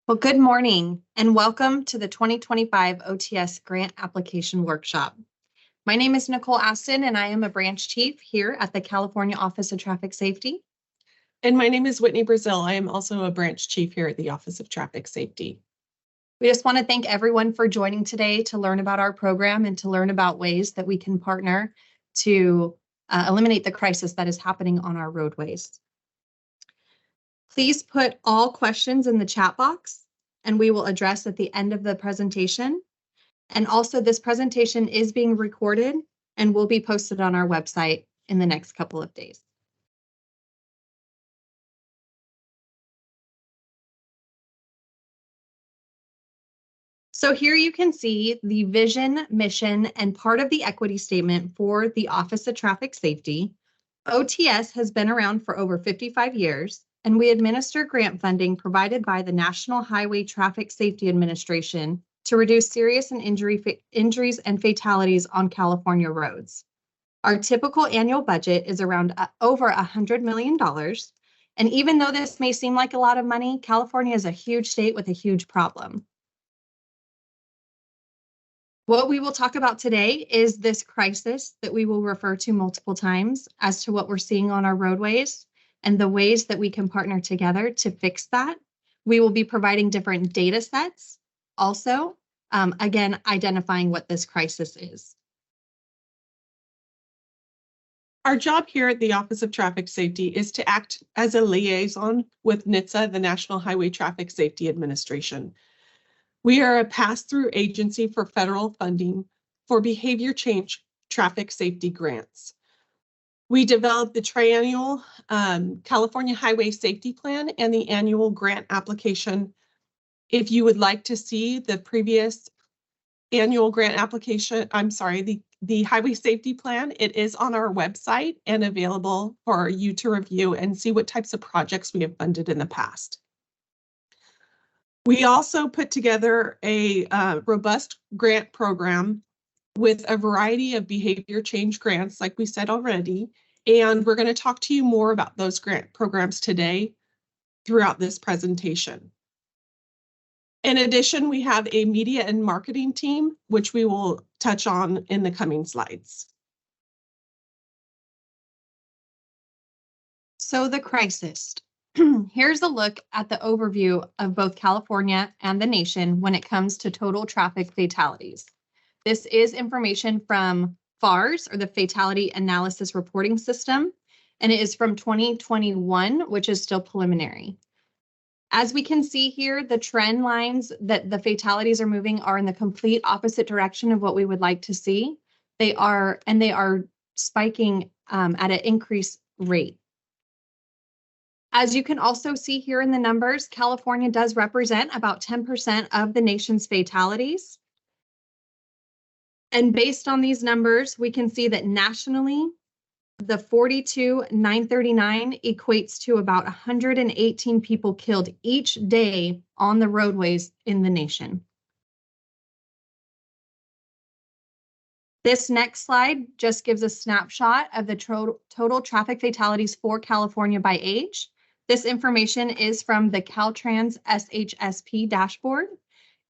Well, good morning and welcome to the 2025 OTS Grant Application Workshop. My name is Nicole Aston and I am a branch chief here at the California Office of Traffic Safety. And my name is Whitney Brazil. I am also a branch chief here at the Office of Traffic Safety. We just want to thank everyone for joining today to learn about our program and to learn about ways that we can partner to eliminate the crisis that is happening on our roadways. Please put all questions in the chat box and we will address at the end of the presentation. And also this presentation is being recorded and will be posted on our website in the next couple of days. So here you can see the vision, mission, and part of the equity statement for the Office of Traffic Safety. OTS has been around for over 55 years, and we administer grant funding provided by the National Highway Traffic Safety Administration to reduce serious and injuries and fatalities on California roads. Our typical annual budget is around over $100 million. And even though this may seem like a lot of money, California is a huge state with a huge problem. What we will talk about today is this crisis that we will refer to multiple times as to what we're seeing on our roadways and the ways that we can partner together to fix that. We will be providing different data sets, also, again, identifying what this crisis is. Our job here at the Office of Traffic Safety is to act as a liaison with NHTSA, the National Highway Traffic Safety Administration. We are a pass-through agency for federal funding for behavior change traffic safety grants. We developed the triennial California Highway Safety Plan and the annual grant application. If you would like to see the previous annual grant application, the Highway Safety Plan, it is on our website and available for you to review and see what types of projects we have funded in the past. We also put together a robust grant program with a variety of behavior change grants, like we said already, and we're going to talk to you more about those grant programs today throughout this presentation. In addition, we have a media and marketing team, which we will touch on in the coming slides. So the crisis. Here's a look at the overview of both California and the nation when it comes to total traffic fatalities. This is information from FARS, or the Fatality Analysis Reporting System, and it is from 2021, which is still preliminary. As we can see here, the trend lines that the fatalities are moving are in the complete opposite direction of what we would like to see. They are spiking at an increased rate. As you can also see here in the numbers, California does represent about 10% of the nation's fatalities. And based on these numbers, we can see that nationally, the 42,939 equates to about 118 people killed each day on the roadways in the nation. This next slide just gives a snapshot of the total traffic fatalities for California by age. This information is from the Caltrans SHSP dashboard.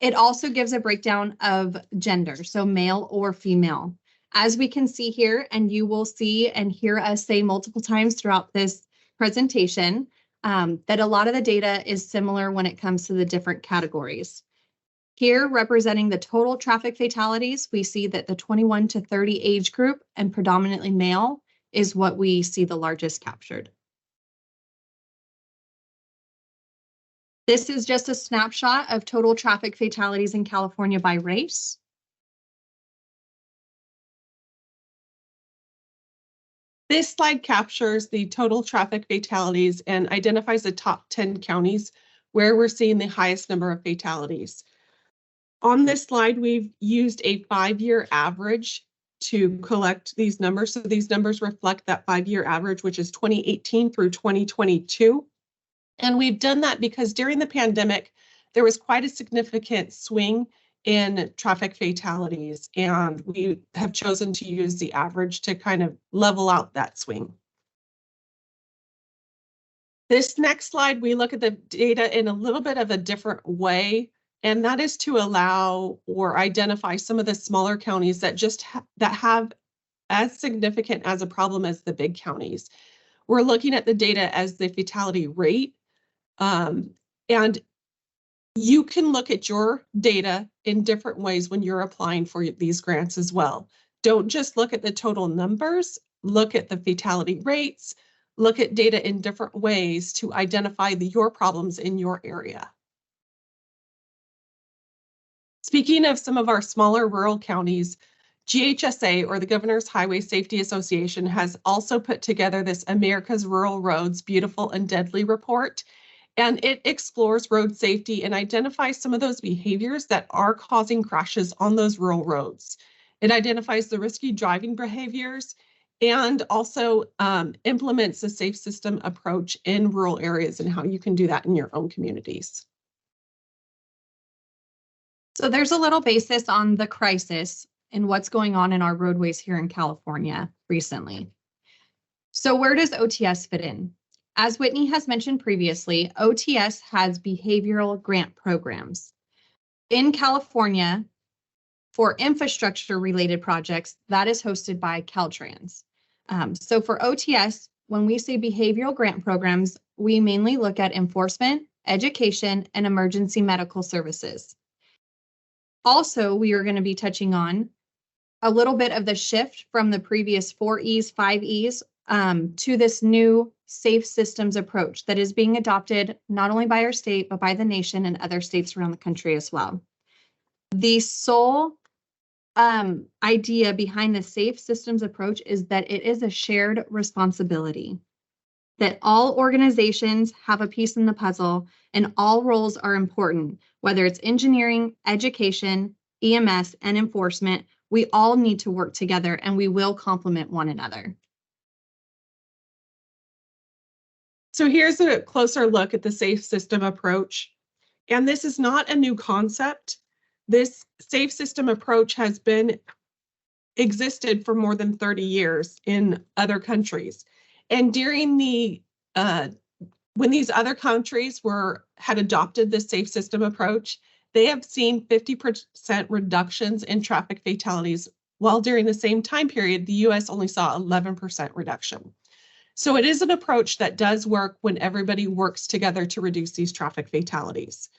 It also gives a breakdown of gender, so male or female. As we can see here, and you will see and hear us say multiple times throughout this presentation, that a lot of the data is similar when it comes to the different categories. Here, representing the total traffic fatalities, we see that the 21 to 30 age group and predominantly male is what we see the largest captured. This is just a snapshot of total traffic fatalities in California by race. This slide captures the total traffic fatalities and identifies the top 10 counties where we're seeing the highest number of fatalities. On this slide, we've used a 5-year average to collect these numbers. So these numbers reflect that 5-year average, which is 2018 through 2022. And we've done that because during the pandemic, there was quite a significant swing in traffic fatalities, and we have chosen to use the average to kind of level out that swing. This next slide, we look at the data in a little bit of a different way, and that is to allow or identify some of the smaller counties that just that have as significant as a problem as the big counties. We're looking at the data as the fatality rate, and you can look at your data in different ways when you're applying for these grants as well. Don't just look at the total numbers, look at the fatality rates, look at data in different ways to identify your problems in your area. Speaking of some of our smaller rural counties, GHSA, or the Governor's Highway Safety Association, has also put together this America's Rural Roads Beautiful and Deadly report, and it explores road safety and identifies some of those behaviors that are causing crashes on those rural roads. It identifies the risky driving behaviors and also implements a safe system approach in rural areas and how you can do that in your own communities. So there's a little basis on the crisis and what's going on in our roadways here in California recently. So where does OTS fit in? As Whitney has mentioned previously, OTS has behavioral grant programs. In California, for infrastructure-related projects, that is hosted by Caltrans. So for OTS, when we say behavioral grant programs, we mainly look at enforcement, education, and emergency medical services. Also, we are going to be touching on a little bit of the shift from the previous 4Es, 5Es to this new safe systems approach that is being adopted not only by our state, but by the nation and other states around the country as well. The sole idea behind the safe systems approach is that it is a shared responsibility, that all organizations have a piece in the puzzle and all roles are important, whether it's engineering, education, EMS, and enforcement. We all need to work together and we will complement one another. So here's a closer look at the safe system approach. And this is not a new concept. This safe system approach has existed for more than 30 years in other countries. And during the when these other countries had adopted the safe system approach, they have seen 50% reductions in traffic fatalities, while during the same time period, the US only saw 11% reduction. So it is an approach that does work when everybody works together to reduce these traffic fatalities.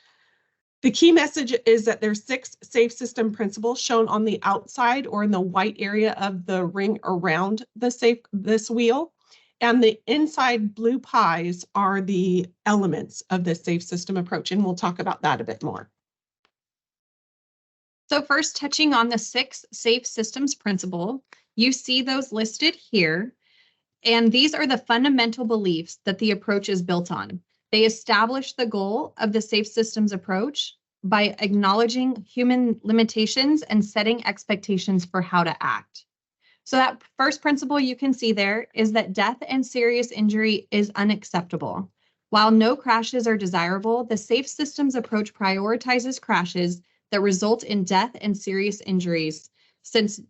The key message is that there's 6 safe system principles shown on the outside or in the white area of the ring around this wheel. And the inside blue pies are the elements of this safe system approach. And we'll talk about that a bit more. So first, touching on the 6 safe systems principle, you see those listed here. And these are the fundamental beliefs that the approach is built on. They establish the goal of the safe systems approach by acknowledging human limitations and setting expectations for how to act. So that first principle you can see there is that death and serious injury is unacceptable. While no crashes are desirable, the safe systems approach prioritizes crashes that result in death and serious injuries, since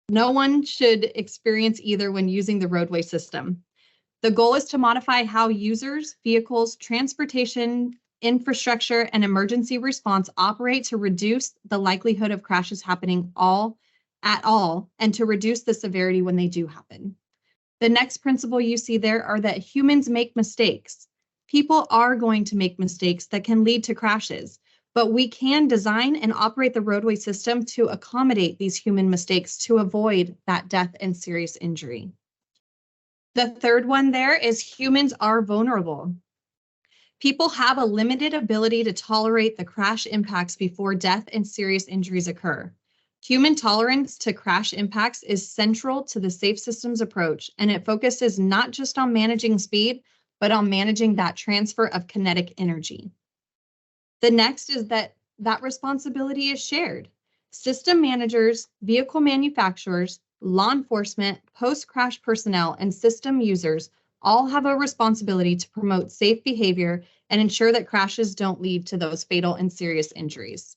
no one should experience either when using the roadway system. The goal is to modify how users, vehicles, transportation, infrastructure, and emergency response operate to reduce the likelihood of crashes happening at all, and to reduce the severity when they do happen. The next principle you see there are that humans make mistakes. People are going to make mistakes that can lead to crashes, but we can design and operate the roadway system to accommodate these human mistakes to avoid that death and serious injury. The third one there is humans are vulnerable. People have a limited ability to tolerate the crash impacts before death and serious injuries occur. Human tolerance to crash impacts is central to the safe systems approach, and it focuses not just on managing speed, but on managing that transfer of kinetic energy. The next is that responsibility is shared. System managers, vehicle manufacturers, law enforcement, post-crash personnel, and system users all have a responsibility to promote safe behavior and ensure that crashes don't lead to those fatal and serious injuries.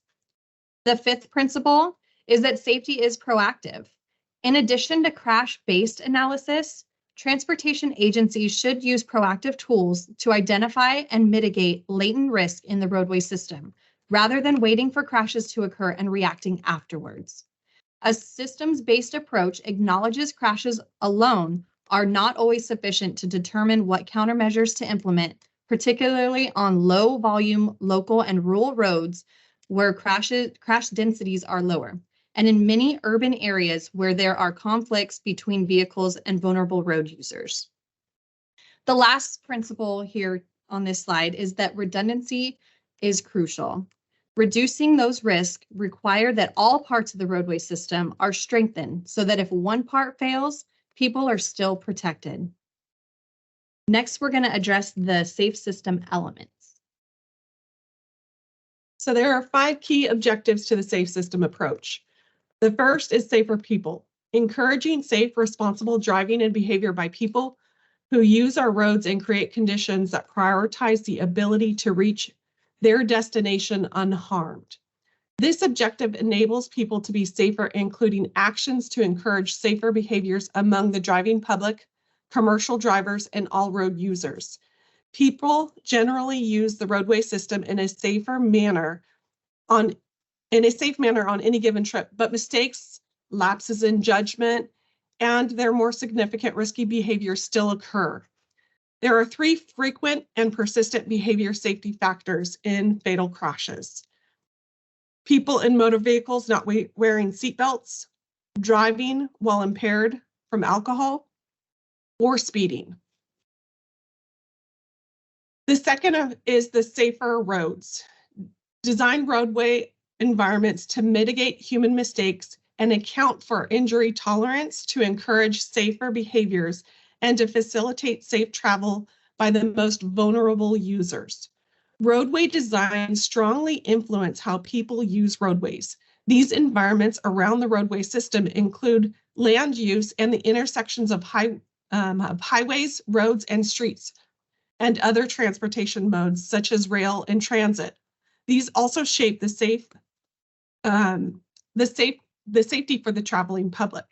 The fifth principle is that safety is proactive. In addition to crash-based analysis, transportation agencies should use proactive tools to identify and mitigate latent risk in the roadway system, rather than waiting for crashes to occur and reacting afterwards. A systems-based approach acknowledges crashes alone are not always sufficient to determine what countermeasures to implement, particularly on low-volume local and rural roads where crash densities are lower, and in many urban areas where there are conflicts between vehicles and vulnerable road users. The last principle here on this slide is that redundancy is crucial. Reducing those risks require that all parts of the roadway system are strengthened so that if one part fails, people are still protected. Next, we're going to address the safe system elements. So there are 5 key objectives to the safe system approach. The first is safer people, encouraging safe, responsible driving and behavior by people who use our roads and create conditions that prioritize the ability to reach their destination unharmed. This objective enables people to be safer, including actions to encourage safer behaviors among the driving public, commercial drivers, and all road users. People generally use the roadway system in a safe manner on any given trip, but mistakes, lapses in judgment, and their more significant risky behaviors still occur. There are 3 frequent and persistent behavior safety factors in fatal crashes. People in motor vehicles not wearing seatbelts, driving while impaired from alcohol, or speeding. The second is the safer roads. Design roadway environments to mitigate human mistakes and account for injury tolerance to encourage safer behaviors and to facilitate safe travel by the most vulnerable users. Roadway design strongly influence how people use roadways. These environments around the roadway system include land use and the intersections of highways, roads, and streets, and other transportation modes such as rail and transit. These also shape the safety for the traveling public.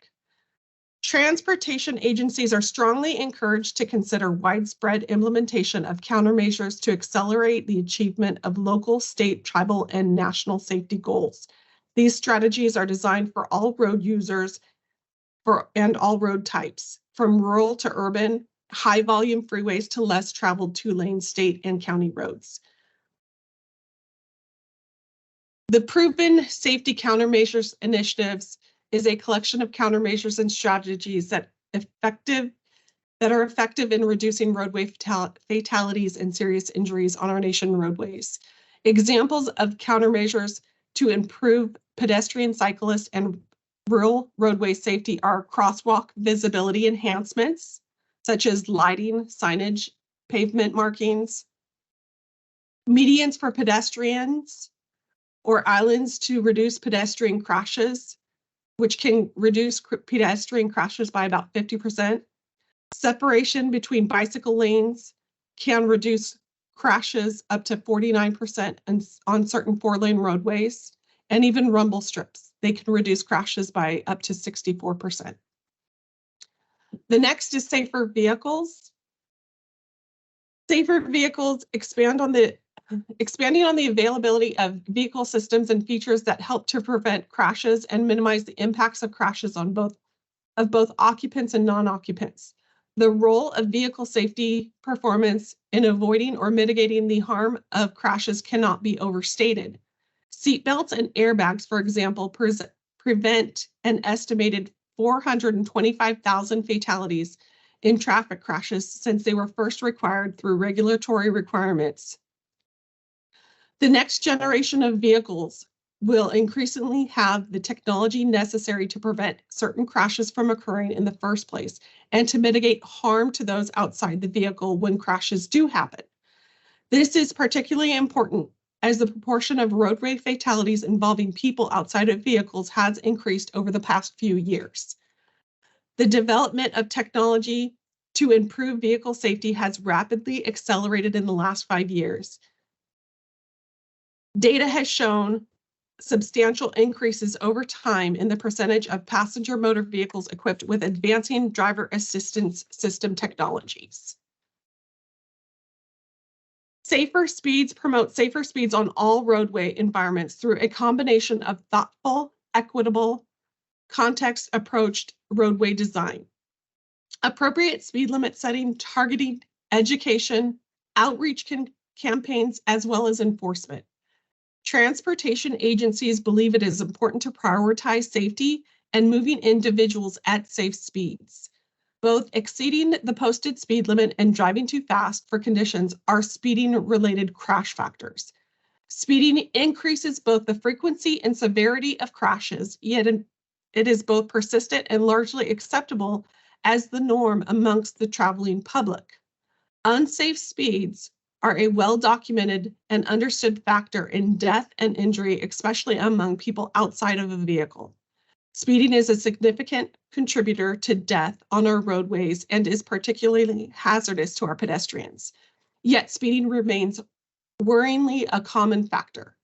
Transportation agencies are strongly encouraged to consider widespread implementation of countermeasures to accelerate the achievement of local, state, tribal, and national safety goals. These strategies are designed for all road users and all road types, from rural to urban, high-volume freeways to less traveled 2-lane state and county roads. The Proven Safety Countermeasures Initiatives is a collection of countermeasures and strategies that are effective in reducing roadway fatalities and serious injuries on our nation roadways. Examples of countermeasures to improve pedestrian, cyclist, and rural roadway safety are crosswalk visibility enhancements, such as lighting, signage, pavement markings, medians for pedestrians, or islands to reduce pedestrian crashes, which can reduce pedestrian crashes by about 50%. Separation between bicycle lanes can reduce crashes up to 49% on certain 4-lane roadways, and even rumble strips. They can reduce crashes by up to 64%. The next is safer vehicles. Safer vehicles expanding on the availability of vehicle systems and features that help to prevent crashes and minimize the impacts of crashes on both occupants and non-occupants. The role of vehicle safety performance in avoiding or mitigating the harm of crashes cannot be overstated. Seatbelts and airbags, for example, prevent an estimated 425,000 fatalities in traffic crashes since they were first required through regulatory requirements. The next generation of vehicles will increasingly have the technology necessary to prevent certain crashes from occurring in the first place and to mitigate harm to those outside the vehicle when crashes do happen. This is particularly important as the proportion of roadway fatalities involving people outside of vehicles has increased over the past few years. The development of technology to improve vehicle safety has rapidly accelerated in the last 5 years. Data has shown substantial increases over time in the percentage of passenger motor vehicles equipped with advancing driver assistance system technologies. Safer speeds promote safer speeds on all roadway environments through a combination of thoughtful, equitable, context-approached roadway design. Appropriate speed limit setting, targeting, education, outreach campaigns, as well as enforcement. Transportation agencies believe it is important to prioritize safety and moving individuals at safe speeds. Both exceeding the posted speed limit and driving too fast for conditions are speeding-related crash factors. Speeding increases both the frequency and severity of crashes, yet it is both persistent and largely acceptable as the norm amongst the traveling public. Unsafe speeds are a well-documented and understood factor in death and injury, especially among people outside of a vehicle. Speeding is a significant contributor to death on our roadways and is particularly hazardous to our pedestrians. Yet speeding remains worryingly a common factor.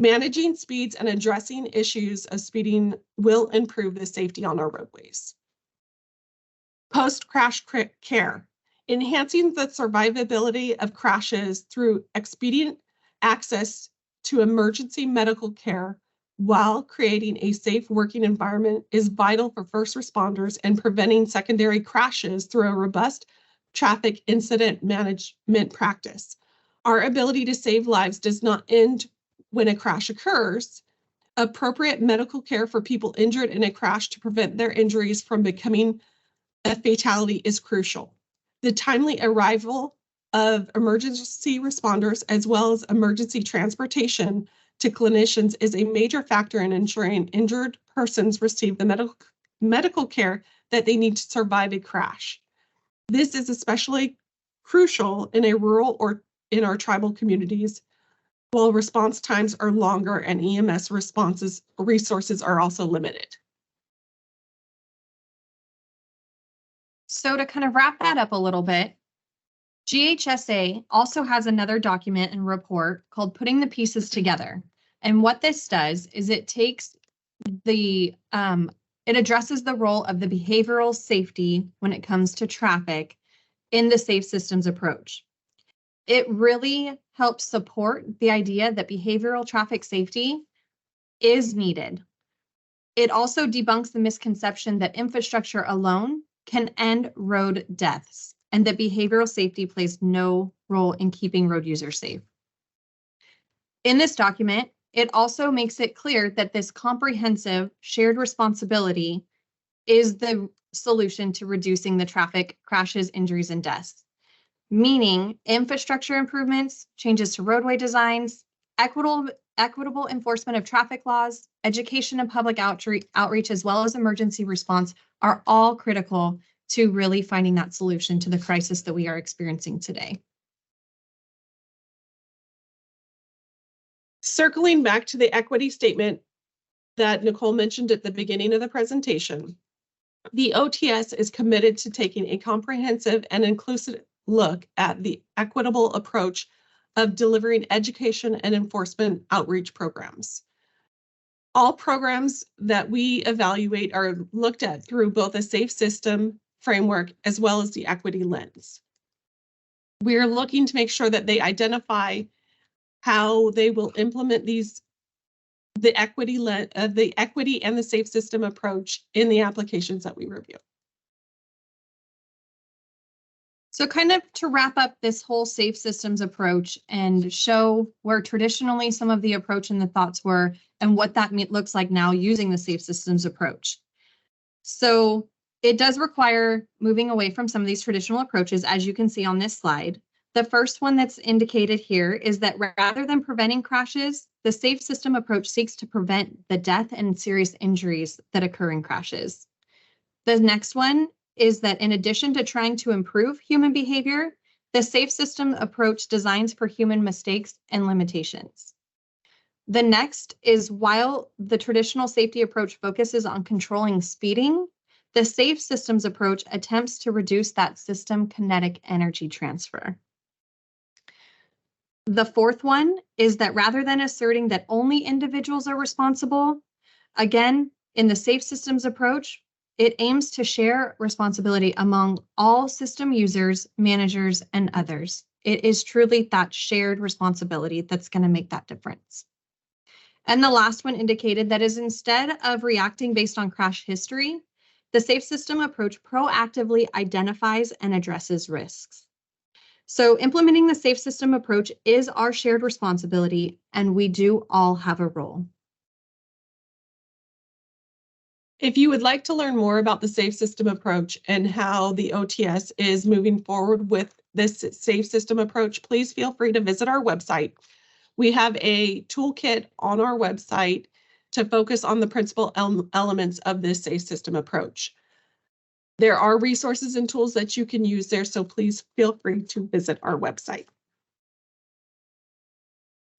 Managing speeds and addressing issues of speeding will improve the safety on our roadways. Post-crash care. Enhancing the survivability of crashes through expedient access to emergency medical care while creating a safe working environment is vital for first responders and preventing secondary crashes through a robust traffic incident management practice. Our ability to save lives does not end when a crash occurs. Appropriate medical care for people injured in a crash to prevent their injuries from becoming a fatality is crucial. The timely arrival of emergency responders as well as emergency transportation to clinicians is a major factor in ensuring injured persons receive the medical care that they need to survive a crash. This is especially crucial in a rural or in our tribal communities, while response times are longer and EMS resources are also limited. So to kind of wrap that up a little bit, GHSA also has another document and report called Putting the Pieces Together. And what this does is it takes it addresses the role of the behavioral safety when it comes to traffic in the safe systems approach. It really helps support the idea that behavioral traffic safety is needed. It also debunks the misconception that infrastructure alone can end road deaths and that behavioral safety plays no role in keeping road users safe. In this document, it also makes it clear that this comprehensive shared responsibility is the solution to reducing the traffic crashes, injuries, and deaths. Meaning infrastructure improvements, changes to roadway designs, equitable enforcement of traffic laws, education and public outreach, as well as emergency response are all critical to really finding that solution to the crisis that we are experiencing today. Circling back to the equity statement that Nicole mentioned at the beginning of the presentation, the OTS is committed to taking a comprehensive and inclusive look at the equitable approach of delivering education and enforcement outreach programs. All programs that we evaluate are looked at through both a safe system framework as well as the equity lens. We're looking to make sure that they identify how they will implement the equity and the safe system approach in the applications that we review. So kind of to wrap up this whole safe systems approach and show where traditionally some of the approach and the thoughts were and what that looks like now using the safe systems approach. So it does require moving away from some of these traditional approaches, as you can see on this slide. The first one that's indicated here is that rather than preventing crashes, the safe system approach seeks to prevent the death and serious injuries that occur in crashes. The next one is that in addition to trying to improve human behavior, the safe system approach designs for human mistakes and limitations. The next is while the traditional safety approach focuses on controlling speeding, the safe systems approach attempts to reduce that system kinetic energy transfer. The fourth one is that rather than asserting that only individuals are responsible, again, in the safe systems approach, it aims to share responsibility among all system users, managers, and others. It is truly that shared responsibility that's going to make that difference. And the last one indicated that is instead of reacting based on crash history, the safe system approach proactively identifies and addresses risks. So implementing the safe system approach is our shared responsibility, and we do all have a role. If you would like to learn more about the safe system approach and how the OTS is moving forward with this safe system approach, please feel free to visit our website. We have a toolkit on our website to focus on the principal elements of this safe system approach. There are resources and tools that you can use there, so please feel free to visit our website.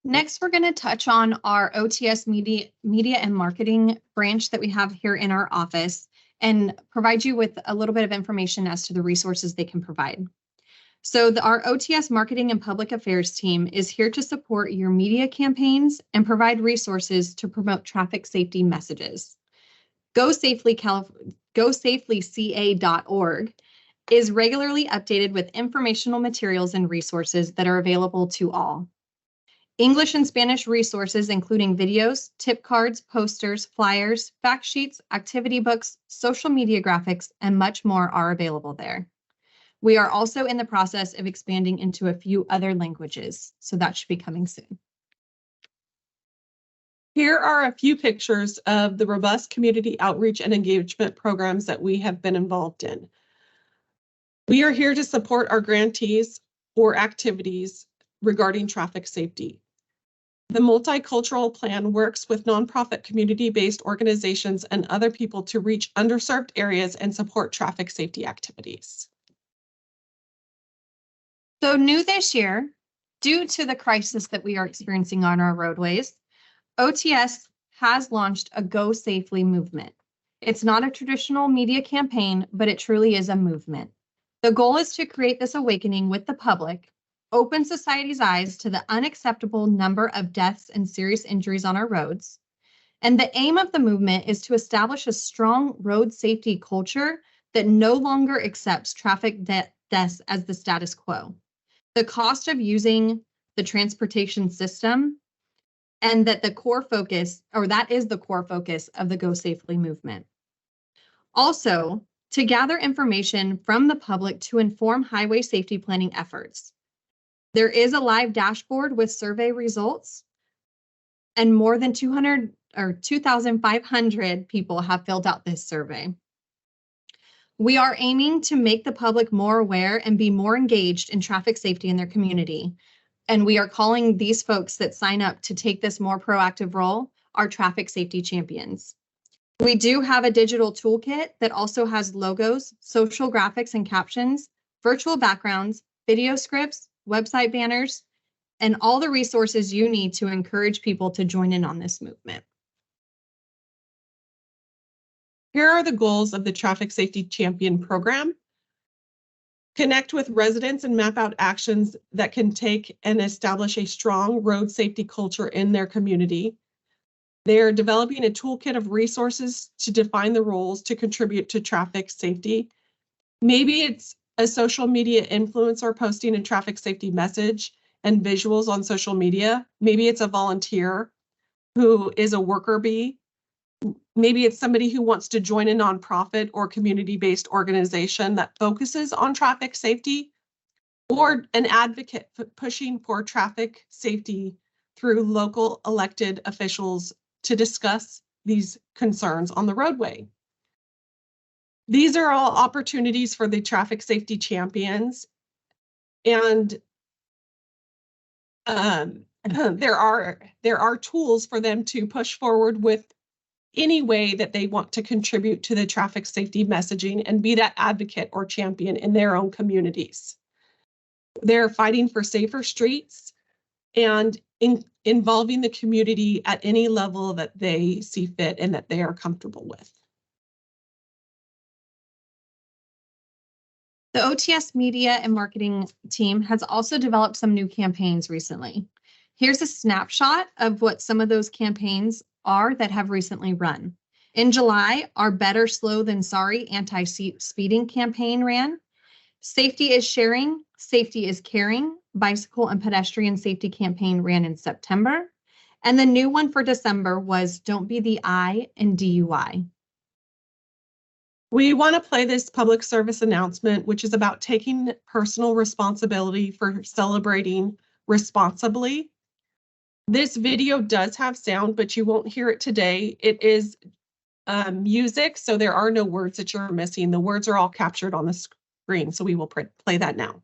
Next, we're going to touch on our OTS media and marketing branch that we have here in our office and provide you with a little bit of information as to the resources they can provide. So our OTS marketing and public affairs team is here to support your media campaigns and provide resources to promote traffic safety messages. GoSafelyCA.org is regularly updated with informational materials and resources that are available to all. English and Spanish resources, including videos, tip cards, posters, flyers, fact sheets, activity books, social media graphics, and much more are available there. We are also in the process of expanding into a few other languages, so that should be coming soon. Here are a few pictures of the robust community outreach and engagement programs that we have been involved in. We are here to support our grantees for activities regarding traffic safety. The multicultural plan works with nonprofit community-based organizations and other people to reach underserved areas and support traffic safety activities. So new this year, due to the crisis that we are experiencing on our roadways, OTS has launched a Go Safely movement. It's not a traditional media campaign, but it truly is a movement. The goal is to create this awakening with the public, open society's eyes to the unacceptable number of deaths and serious injuries on our roads. And the aim of the movement is to establish a strong road safety culture that no longer accepts traffic deaths as the status quo. The cost of using the transportation system, and that the core focus, or that is the core focus of the Go Safely movement. Also, to gather information from the public to inform highway safety planning efforts. There is a live dashboard with survey results, and more than 2,500 people have filled out this survey. We are aiming to make the public more aware and be more engaged in traffic safety in their community. And we are calling these folks that sign up to take this more proactive role our traffic safety champions. We do have a digital toolkit that also has logos, social graphics and captions, virtual backgrounds, video scripts, website banners, and all the resources you need to encourage people to join in on this movement. Here are the goals of the Traffic Safety Champion program. Connect with residents and map out actions that can take and establish a strong road safety culture in their community. They're developing a toolkit of resources to define the roles to contribute to traffic safety. Maybe it's a social media influencer posting a traffic safety message and visuals on social media. Maybe it's a volunteer who is a worker bee. Maybe it's somebody who wants to join a nonprofit or community-based organization that focuses on traffic safety, or an advocate pushing for traffic safety through local elected officials to discuss these concerns on the roadway. These are all opportunities for the traffic safety champions, and there are tools for them to push forward with any way that they want to contribute to the traffic safety messaging and be that advocate or champion in their own communities. They're fighting for safer streets and involving the community at any level that they see fit and that they are comfortable with. The OTS media and marketing team has also developed some new campaigns recently. Here's a snapshot of what some of those campaigns are that have recently run. In July, our Better Slow Than Sorry anti-speeding campaign ran. Safety is Sharing, Safety is Caring, bicycle and pedestrian safety campaign ran in September. And the new one for December was Don't Be the I in DUI. We want to play this public service announcement, which is about taking personal responsibility for celebrating responsibly. This video does have sound, but you won't hear it today. It is music, so there are no words that you're missing. The words are all captured on the screen, so we will play that now.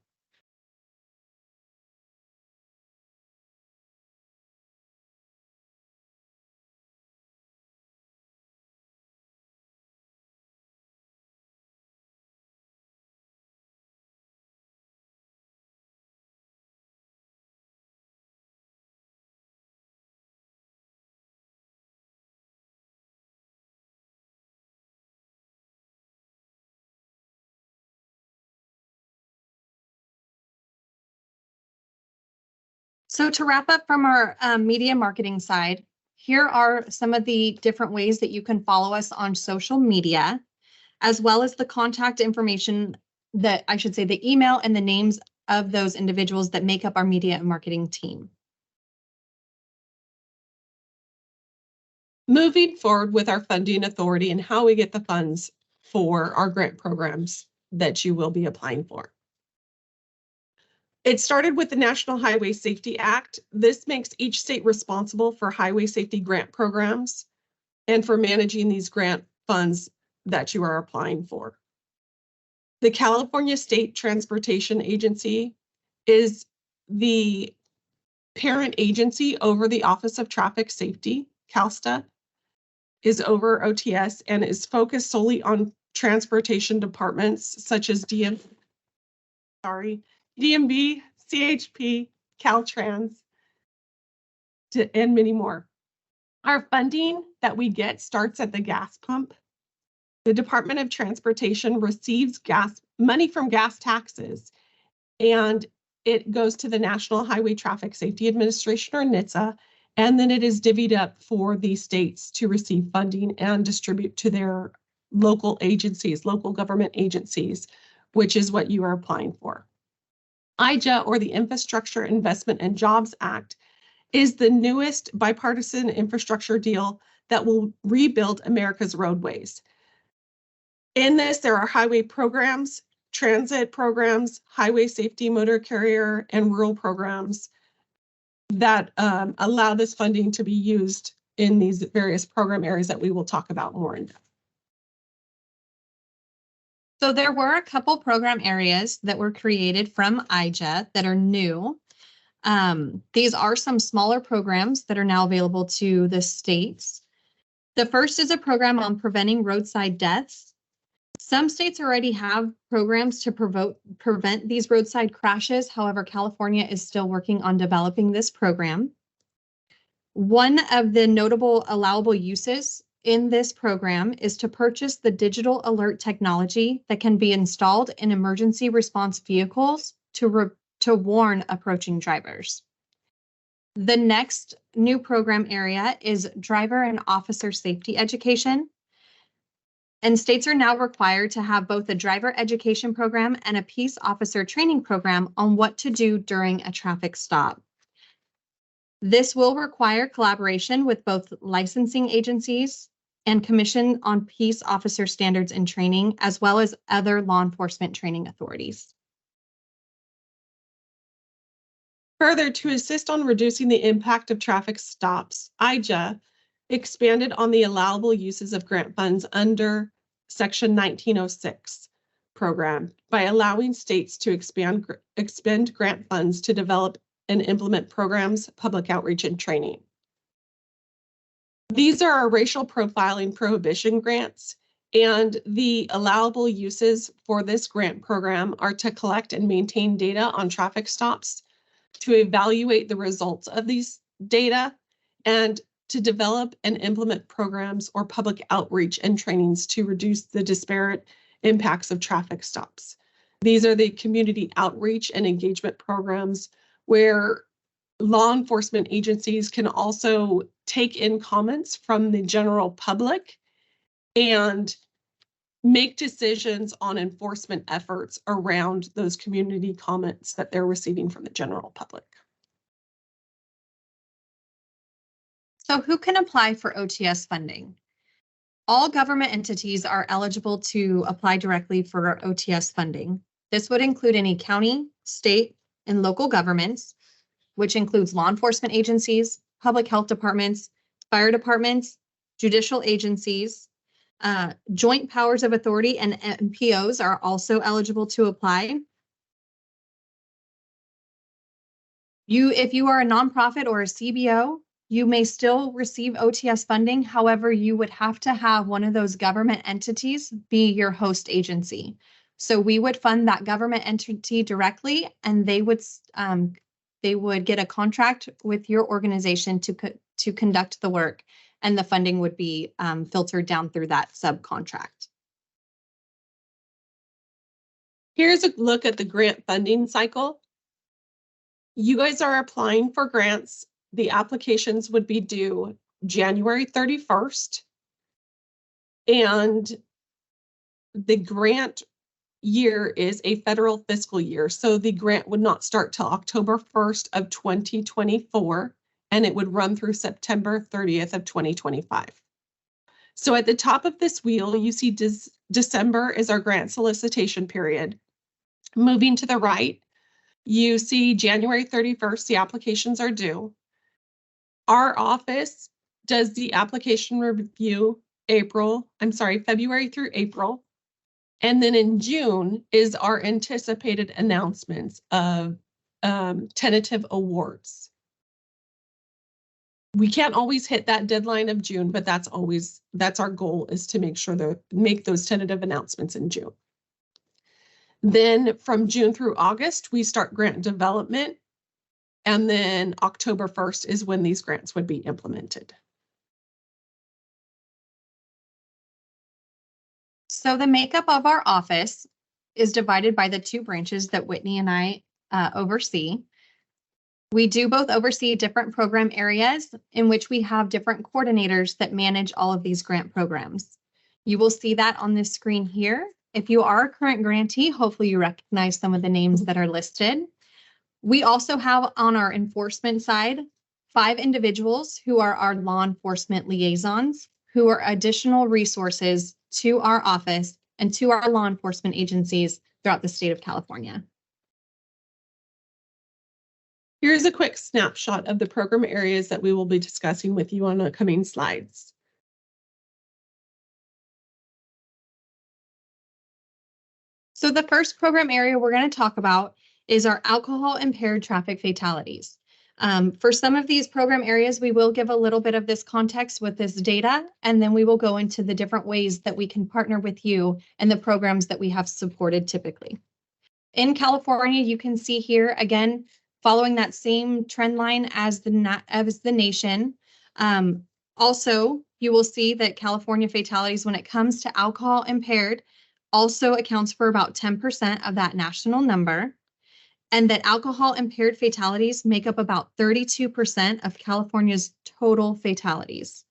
So to wrap up from our media marketing side, here are some of the different ways that you can follow us on social media, as well as the contact information that I should say the email and the names of those individuals that make up our media and marketing team. Moving forward with our funding authority and how we get the funds for our grant programs that you will be applying for. It started with the National Highway Safety Act. This makes each state responsible for highway safety grant programs and for managing these grant funds that you are applying for. The California State Transportation Agency is the parent agency over the Office of Traffic Safety. CalSTA is over OTS and is focused solely on transportation departments such as DMV, CHP, Caltrans, and many more. Our funding that we get starts at the gas pump. The Department of Transportation receives money from gas taxes, and it goes to the National Highway Traffic Safety Administration, or NHTSA, and then it is divvied up for the states to receive funding and distribute to their local agencies, local government agencies, which is what you are applying for. IJA, or the Infrastructure Investment and Jobs Act, is the newest bipartisan infrastructure deal that will rebuild America's roadways. In this, there are highway programs, transit programs, highway safety, motor carrier, and rural programs that allow this funding to be used in these various program areas that we will talk about more in depth. So there were a couple program areas that were created from IJA that are new. These are some smaller programs that are now available to the states. The first is a program on preventing roadside deaths. Some states already have programs to prevent these roadside crashes. However, California is still working on developing this program. One of the notable allowable uses in this program is to purchase the digital alert technology that can be installed in emergency response vehicles to warn approaching drivers. The next new program area is driver and officer safety education. And states are now required to have both a driver education program and a peace officer training program on what to do during a traffic stop. This will require collaboration with both licensing agencies and Commission on Peace Officer Standards and Training, as well as other law enforcement training authorities. Further, to assist on reducing the impact of traffic stops, IJA expanded on the allowable uses of grant funds under Section 1906 program by allowing states to expend grant funds to develop and implement programs, public outreach, and training. These are our racial profiling prohibition grants, and the allowable uses for this grant program are to collect and maintain data on traffic stops, to evaluate the results of these data, and to develop and implement programs or public outreach and trainings to reduce the disparate impacts of traffic stops. These are the community outreach and engagement programs where law enforcement agencies can also take in comments from the general public and make decisions on enforcement efforts around those community comments that they're receiving from the general public. So who can apply for OTS funding? All government entities are eligible to apply directly for OTS funding. This would include any county, state, and local governments, which includes law enforcement agencies, public health departments, fire departments, judicial agencies, joint powers of authority, and MPOs are also eligible to apply. If you are a nonprofit or a CBO, you may still receive OTS funding. However, you would have to have one of those government entities be your host agency. So we would fund that government entity directly, and they would get a contract with your organization to conduct the work, and the funding would be filtered down through that subcontract. Here's a look at the grant funding cycle. You guys are applying for grants. The applications would be due January 31st. And the grant year is a federal fiscal year. So the grant would not start till October 1st of 2024, and it would run through September 30th of 2025. So at the top of this wheel, you see December is our grant solicitation period. Moving to the right, you see January 31st, the applications are due. Our office does the application review February through April. And then in June is our anticipated announcements of tentative awards. We can't always hit that deadline of June, but that's our goal, is to make those tentative announcements in June. Then from June through August, we start grant development. And then October 1st is when these grants would be implemented. So the makeup of our office is divided by the two branches that Whitney and I oversee. We do both oversee different program areas in which we have different coordinators that manage all of these grant programs. You will see that on this screen here. If you are a current grantee, hopefully you recognize some of the names that are listed. We also have on our enforcement side 5 individuals who are our law enforcement liaisons, who are additional resources to our office and to our law enforcement agencies throughout the state of California. Here's a quick snapshot of the program areas that we will be discussing with you on upcoming slides. So the first program area we're going to talk about is our alcohol impaired traffic fatalities. For some of these program areas, we will give a little bit of this context with this data, and then we will go into the different ways that we can partner with you and the programs that we have supported typically. In California, you can see here, again, following that same trend line as the nation. Also, you will see that California fatalities, when it comes to alcohol impaired, also accounts for about 10% of that national number. And that alcohol impaired fatalities make up about 32% of California's total fatalities.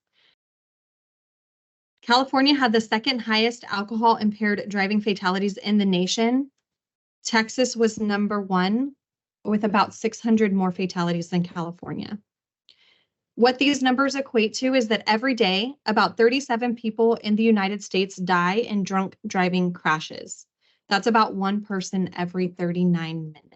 California had the second highest alcohol impaired driving fatalities in the nation. Texas was number 1 with about 600 more fatalities than California. What these numbers equate to is that every day, about 37 people in the United States die in drunk driving crashes. That's about 1 person every 39 minutes.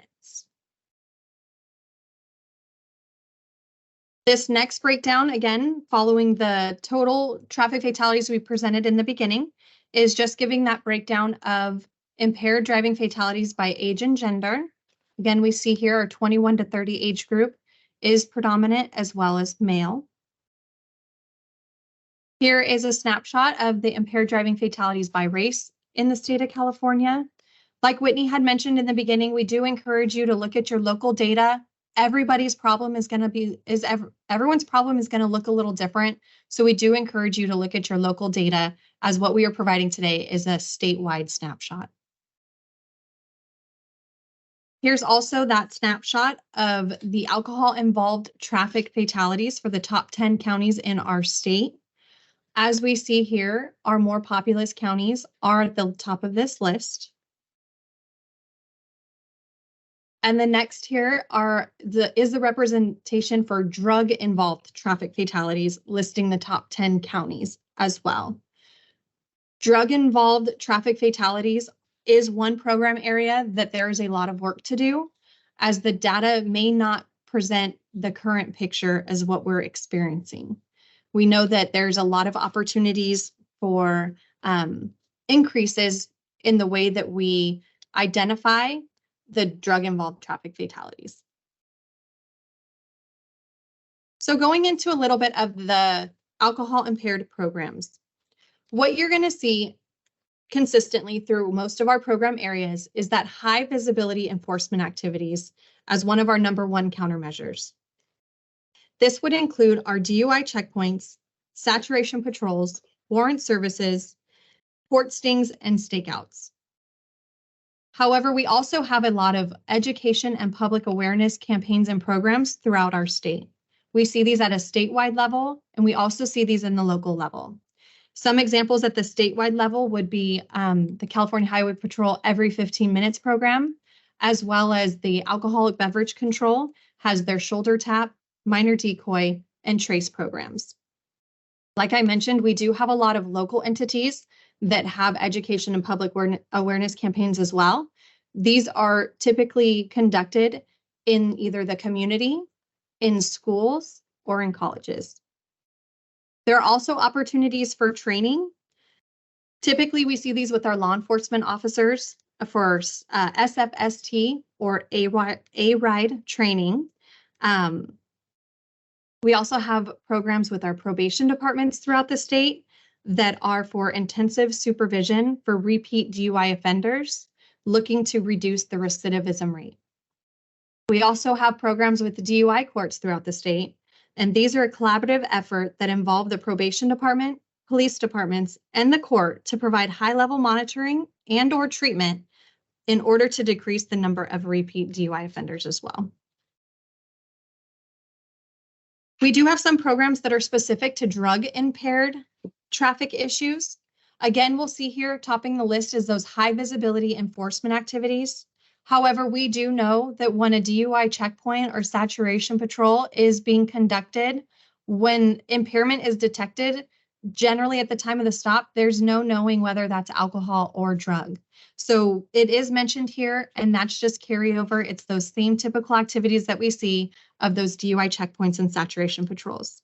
This next breakdown, again, following the total traffic fatalities we presented in the beginning, is just giving that breakdown of impaired driving fatalities by age and gender. Again, we see here our 21 to 30 age group is predominant, as well as male. Here is a snapshot of the impaired driving fatalities by race in the state of California. Like Whitney had mentioned in the beginning, we do encourage you to look at your local data. Everyone's problem is going to look a little different. So we do encourage you to look at your local data, as what we are providing today is a statewide snapshot. Here's also that snapshot of the alcohol-involved traffic fatalities for the top 10 counties in our state. As we see here, our more populous counties are at the top of this list. And the next here is the representation for drug-involved traffic fatalities, listing the top 10 counties as well. Drug-involved traffic fatalities is one program area that there is a lot of work to do, as the data may not present the current picture as what we're experiencing. We know that there's a lot of opportunities for increases in the way that we identify the drug-involved traffic fatalities. So going into a little bit of the alcohol-impaired programs, what you're going to see consistently through most of our program areas is that high visibility enforcement activities as one of our #1 countermeasures. This would include our DUI checkpoints, saturation patrols, warrant services, port stings, and stakeouts. However, we also have a lot of education and public awareness campaigns and programs throughout our state. We see these at a statewide level, and we also see these in the local level. Some examples at the statewide level would be the California Highway Patrol Every 15 Minutes program, as well as the Alcoholic Beverage Control has their shoulder tap, minor decoy, and trace programs. Like I mentioned, we do have a lot of local entities that have education and public awareness campaigns as well. These are typically conducted in either the community, in schools, or in colleges. There are also opportunities for training. Typically, we see these with our law enforcement officers for SFST or A-RIDE training. We also have programs with our probation departments throughout the state that are for intensive supervision for repeat DUI offenders, looking to reduce the recidivism rate. We also have programs with the DUI courts throughout the state, and these are a collaborative effort that involve the probation department, police departments, and the court to provide high-level monitoring and/or treatment in order to decrease the number of repeat DUI offenders as well. We do have some programs that are specific to drug-impaired traffic issues. Again, we'll see here topping the list is those high visibility enforcement activities. However, we do know that when a DUI checkpoint or saturation patrol is being conducted, when impairment is detected, generally at the time of the stop, there's no knowing whether that's alcohol or drug. So it is mentioned here, and that's just carryover. It's those same typical activities that we see of those DUI checkpoints and saturation patrols.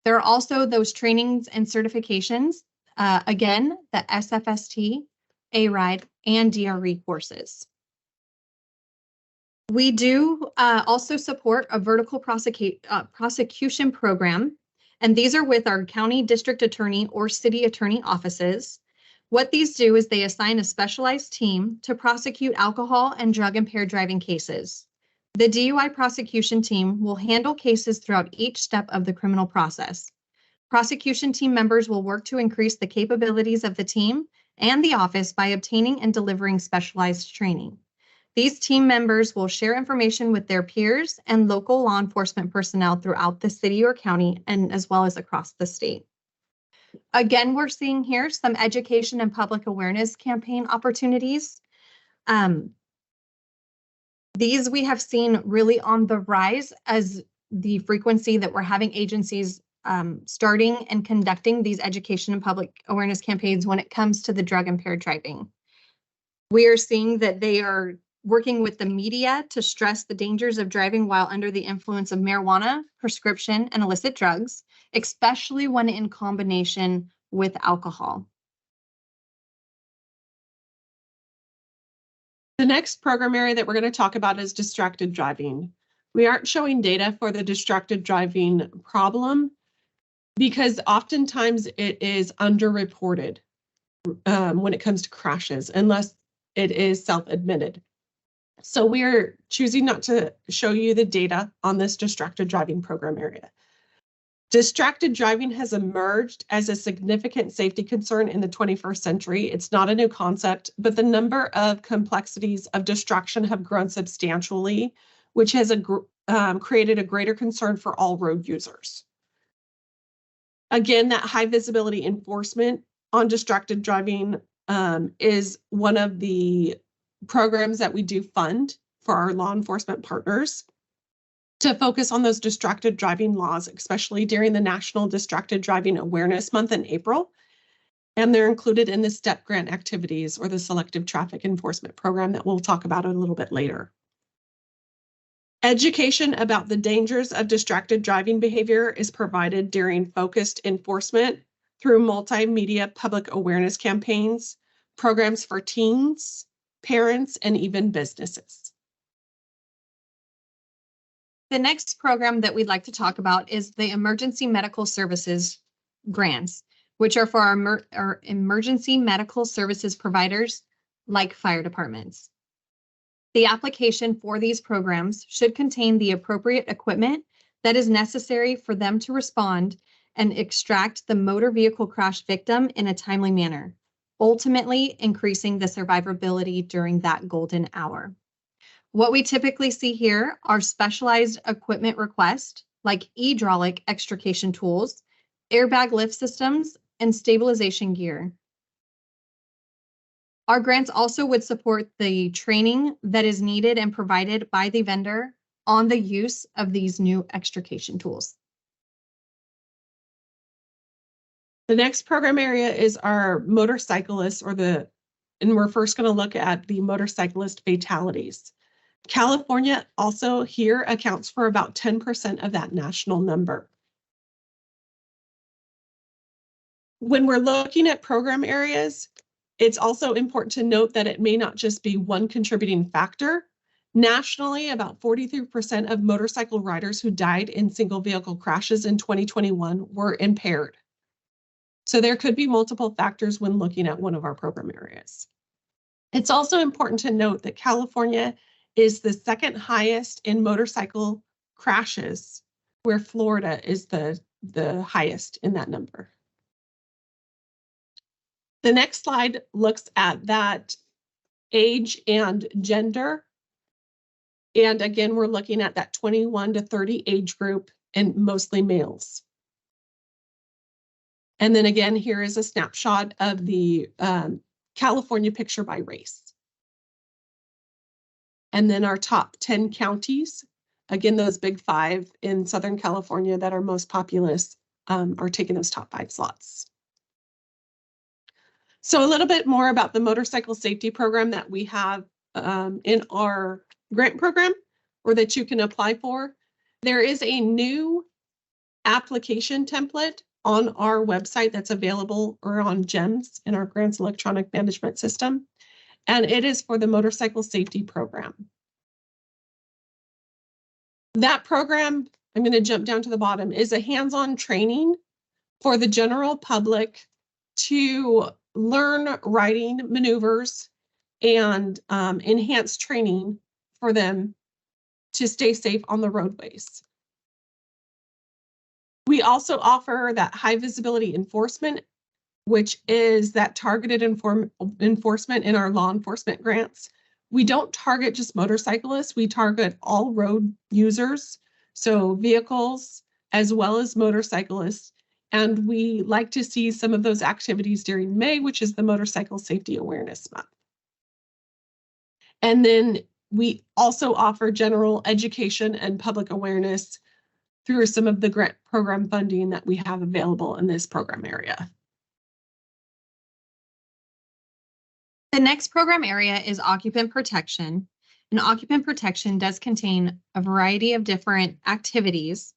There are also those trainings and certifications, again, the SFST, A-RIDE, and DRE courses. We do also support a vertical prosecution program, and these are with our county district attorney or city attorney offices. What these do is they assign a specialized team to prosecute alcohol and drug-impaired driving cases. The DUI prosecution team will handle cases throughout each step of the criminal process. Prosecution team members will work to increase the capabilities of the team and the office by obtaining and delivering specialized training. These team members will share information with their peers and local law enforcement personnel throughout the city or county, and as well as across the state. Again, we're seeing here some education and public awareness campaign opportunities. These we have seen really on the rise as the frequency that we're having agencies starting and conducting these education and public awareness campaigns when it comes to the drug-impaired driving. We are seeing that they are working with the media to stress the dangers of driving while under the influence of marijuana, prescription, and illicit drugs, especially when in combination with alcohol. The next program area that we're going to talk about is distracted driving. We aren't showing data for the distracted driving problem because oftentimes it is underreported when it comes to crashes, unless it is self-admitted. So we're choosing not to show you the data on this distracted driving program area. Distracted driving has emerged as a significant safety concern in the 21st century. It's not a new concept, but the number of complexities of distraction have grown substantially, which has created a greater concern for all road users. Again, that high visibility enforcement on distracted driving is one of the programs that we do fund for our law enforcement partners to focus on those distracted driving laws, especially during the National Distracted Driving Awareness Month in April. And they're included in the STEP grant activities or the Selective Traffic Enforcement Program that we'll talk about a little bit later. Education about the dangers of distracted driving behavior is provided during focused enforcement through multimedia public awareness campaigns, programs for teens, parents, and even businesses. The next program that we'd like to talk about is the Emergency Medical Services grants, which are for our emergency medical services providers like fire departments. The application for these programs should contain the appropriate equipment that is necessary for them to respond and extract the motor vehicle crash victim in a timely manner, ultimately increasing the survivability during that golden hour. What we typically see here are specialized equipment requests like hydraulic extrication tools, airbag lift systems, and stabilization gear. Our grants also would support the training that is needed and provided by the vendor on the use of these new extrication tools. The next program area is our motorcyclists, and we're first going to look at the motorcyclist fatalities. California also here accounts for about 10% of that national number. When we're looking at program areas, it's also important to note that it may not just be one contributing factor. Nationally, about 43% of motorcycle riders who died in single vehicle crashes in 2021 were impaired. So there could be multiple factors when looking at one of our program areas. It's also important to note that California is the second highest in motorcycle crashes, where Florida is the highest in that number. The next slide looks at that age and gender. And again, we're looking at that 21 to 30 age group and mostly males. And then again, here is a snapshot of the California picture by race. And then our top 10 counties, again, those big 5 in Southern California that are most populous are taking those top 5 slots. So a little bit more about the motorcycle safety program that we have in our grant program, or that you can apply for. There is a new application template on our website that's available, or on GEMS in our grants electronic management system. And it is for the motorcycle safety program. That program, I'm going to jump down to the bottom, is a hands-on training for the general public to learn riding maneuvers and enhance training for them to stay safe on the roadways. We also offer that high visibility enforcement, which is that targeted enforcement in our law enforcement grants. We don't target just motorcyclists, we target all road users, so vehicles as well as motorcyclists. And we like to see some of those activities during May, which is the Motorcycle Safety Awareness Month. And then we also offer general education and public awareness through some of the grant program funding that we have available in this program area. The next program area is occupant protection. And occupant protection does contain a variety of different activities,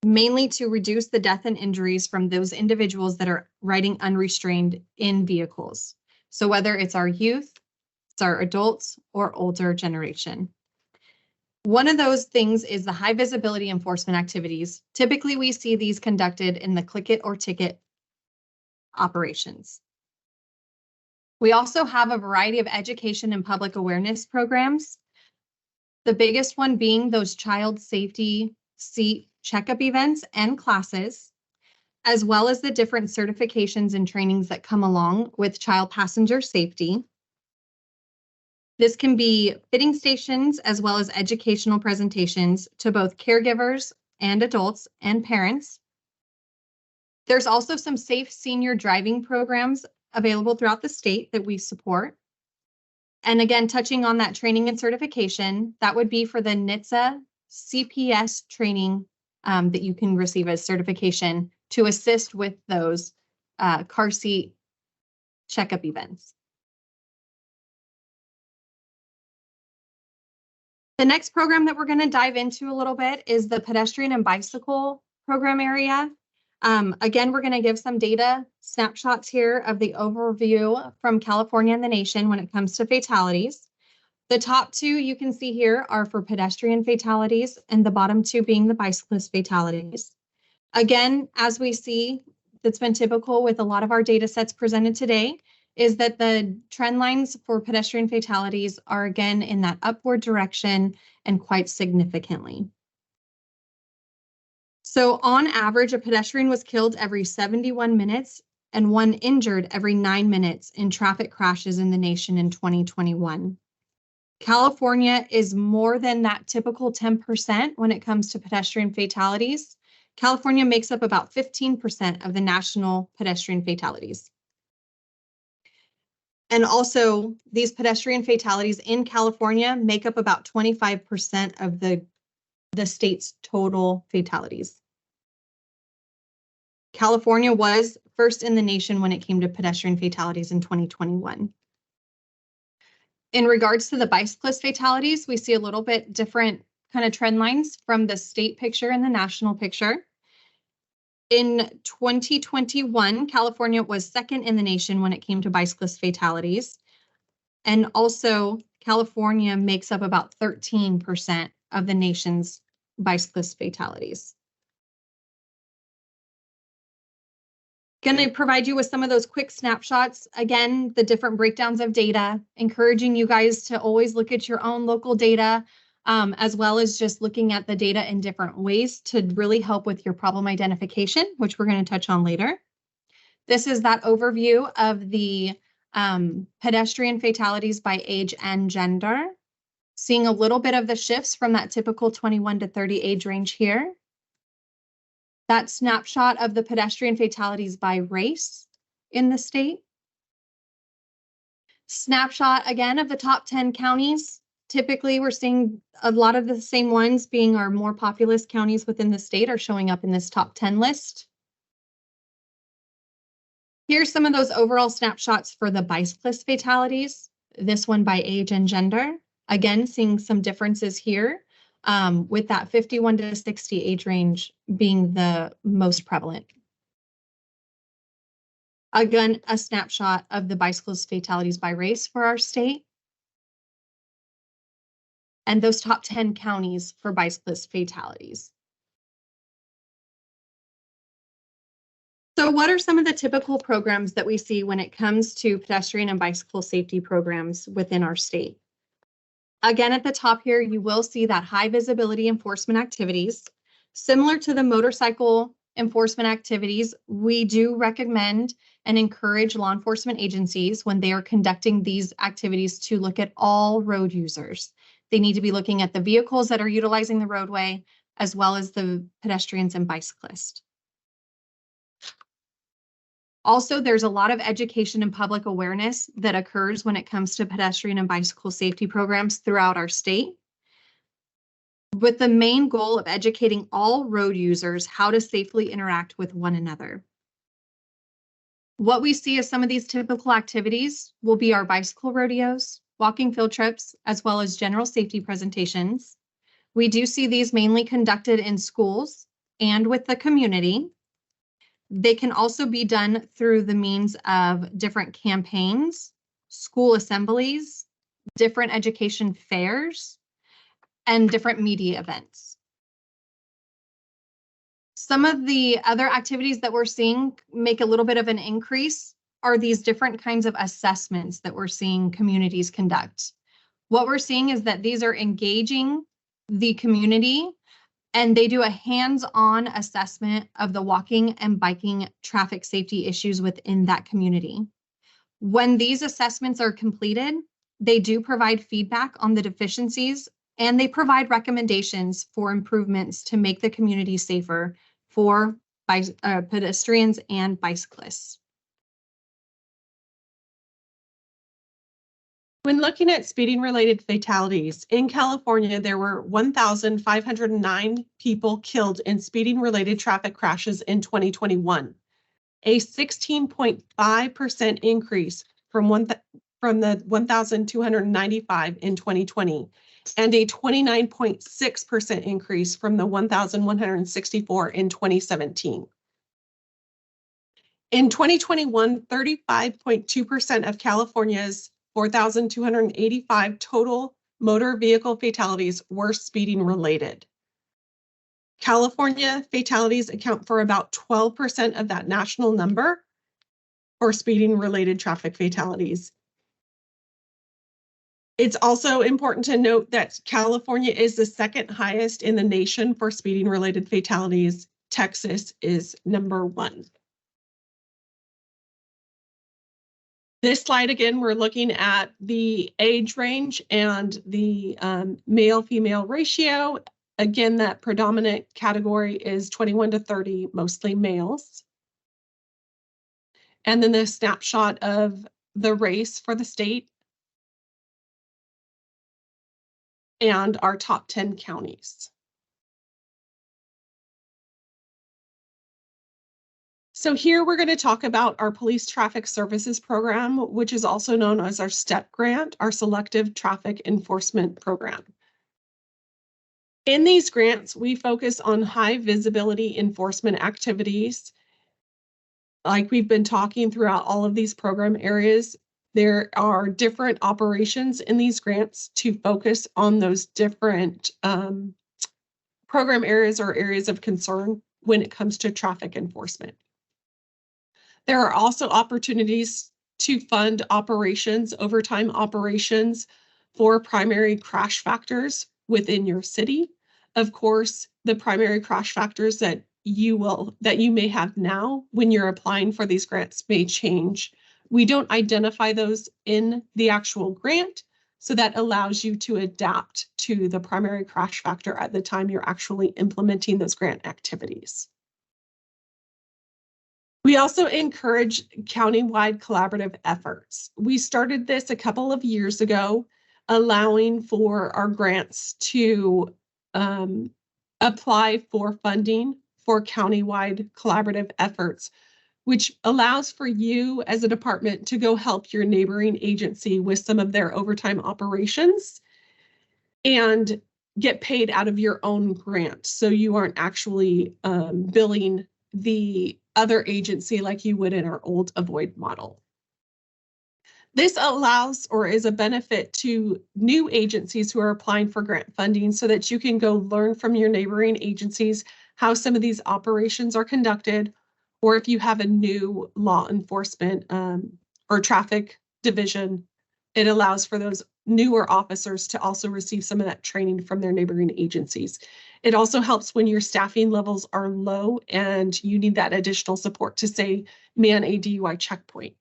mainly to reduce the death and injuries from those individuals that are riding unrestrained in vehicles. So whether it's our youth, it's our adults, or older generation. One of those things is the high visibility enforcement activities. Typically, we see these conducted in the click it or ticket operations. We also have a variety of education and public awareness programs. The biggest one being those child safety seat checkup events and classes, as well as the different certifications and trainings that come along with child passenger safety. This can be fitting stations as well as educational presentations to both caregivers and adults and parents. There's also some safe senior driving programs available throughout the state that we support. And again, touching on that training and certification, that would be for the NHTSA CPS training that you can receive as certification to assist with those car seat checkup events. The next program that we're going to dive into a little bit is the pedestrian and bicycle program area. Again, we're going to give some data snapshots here of the overview from California and the nation when it comes to fatalities. The top two you can see here are for pedestrian fatalities, and the bottom two being the bicyclist fatalities. Again, as we see, that's been typical with a lot of our data sets presented today, is that the trend lines for pedestrian fatalities are again in that upward direction and quite significantly. So on average, a pedestrian was killed every 71 minutes and one injured every 9 minutes in traffic crashes in the nation in 2021. California is more than that typical 10% when it comes to pedestrian fatalities. California makes up about 15% of the national pedestrian fatalities. And also, these pedestrian fatalities in California make up about 25% of the state's total fatalities. California was first in the nation when it came to pedestrian fatalities in 2021. In regards to the bicyclist fatalities, we see a little bit different kind of trend lines from the state picture and the national picture. In 2021, California was second in the nation when it came to bicyclist fatalities. And also, California makes up about 13% of the nation's bicyclist fatalities. Going to provide you with some of those quick snapshots. Again, the different breakdowns of data, encouraging you guys to always look at your own local data, as well as just looking at the data in different ways to really help with your problem identification, which we're going to touch on later. This is that overview of the pedestrian fatalities by age and gender. Seeing a little bit of the shifts from that typical 21 to 30 age range here. That snapshot of the pedestrian fatalities by race in the state. Snapshot again of the top 10 counties. Typically, we're seeing a lot of the same ones being our more populous counties within the state are showing up in this top 10 list. Here's some of those overall snapshots for the bicyclist fatalities. This one by age and gender. Again, seeing some differences here. With that 51 to 60 age range being the most prevalent. Again, a snapshot of the bicyclist fatalities by race for our state. And those top 10 counties for bicyclist fatalities. So what are some of the typical programs that we see when it comes to pedestrian and bicycle safety programs within our state? Again, at the top here, you will see that high visibility enforcement activities. Similar to the motorcycle enforcement activities, we do recommend and encourage law enforcement agencies when they are conducting these activities to look at all road users. They need to be looking at the vehicles that are utilizing the roadway, as well as the pedestrians and bicyclists. Also, there's a lot of education and public awareness that occurs when it comes to pedestrian and bicycle safety programs throughout our state, with the main goal of educating all road users how to safely interact with one another. What we see as some of these typical activities will be our bicycle rodeos, walking field trips, as well as general safety presentations. We do see these mainly conducted in schools and with the community. They can also be done through the means of different campaigns, school assemblies, different education fairs, and different media events. Some of the other activities that we're seeing make a little bit of an increase are these different kinds of assessments that we're seeing communities conduct. What we're seeing is that these are engaging the community And they do a hands-on assessment of the walking and biking traffic safety issues within that community. When these assessments are completed, they do provide feedback on the deficiencies, and they provide recommendations for improvements to make the community safer for pedestrians and bicyclists. When looking at speeding-related fatalities, in California, there were 1,509 people killed in speeding-related traffic crashes in 2021, a 16.5% increase from the 1,295 in 2020, and a 29.6% increase from the 1,164 in 2017. In 2021, 35.2% of California's 4,285 total motor vehicle fatalities were speeding related. California fatalities account for about 12% of that national number for speeding related traffic fatalities. It's also important to note that California is the second highest in the nation for speeding related fatalities. Texas is number 1. This slide, again, we're looking at the age range and the male-female ratio. Again, that predominant category is 21 to 30, mostly males. And then the snapshot of the race for the state and our top 10 counties. So here we're going to talk about our Police Traffic Services Program, which is also known as our STEP grant, our Selective Traffic Enforcement Program. In these grants, we focus on high visibility enforcement activities. Like we've been talking throughout all of these program areas, there are different operations in these grants to focus on those different program areas or areas of concern when it comes to traffic enforcement. There are also opportunities to fund operations, overtime operations for primary crash factors within your city. Of course, the primary crash factors that you may have now when you're applying for these grants may change. We don't identify those in the actual grant, so that allows you to adapt to the primary crash factor at the time you're actually implementing those grant activities. We also encourage countywide collaborative efforts. We started this a couple of years ago, allowing for our grants to apply for funding for countywide collaborative efforts, which allows for you as a department to go help your neighboring agency with some of their overtime operations and get paid out of your own grant. So you aren't actually billing the other agency like you would in our old avoid model. This allows or is a benefit to new agencies who are applying for grant funding so that you can go learn from your neighboring agencies how some of these operations are conducted, or if you have a new law enforcement or traffic division, it allows for those newer officers to also receive some of that training from their neighboring agencies. It also helps when your staffing levels are low and you need that additional support to, say, man a DUI checkpoint.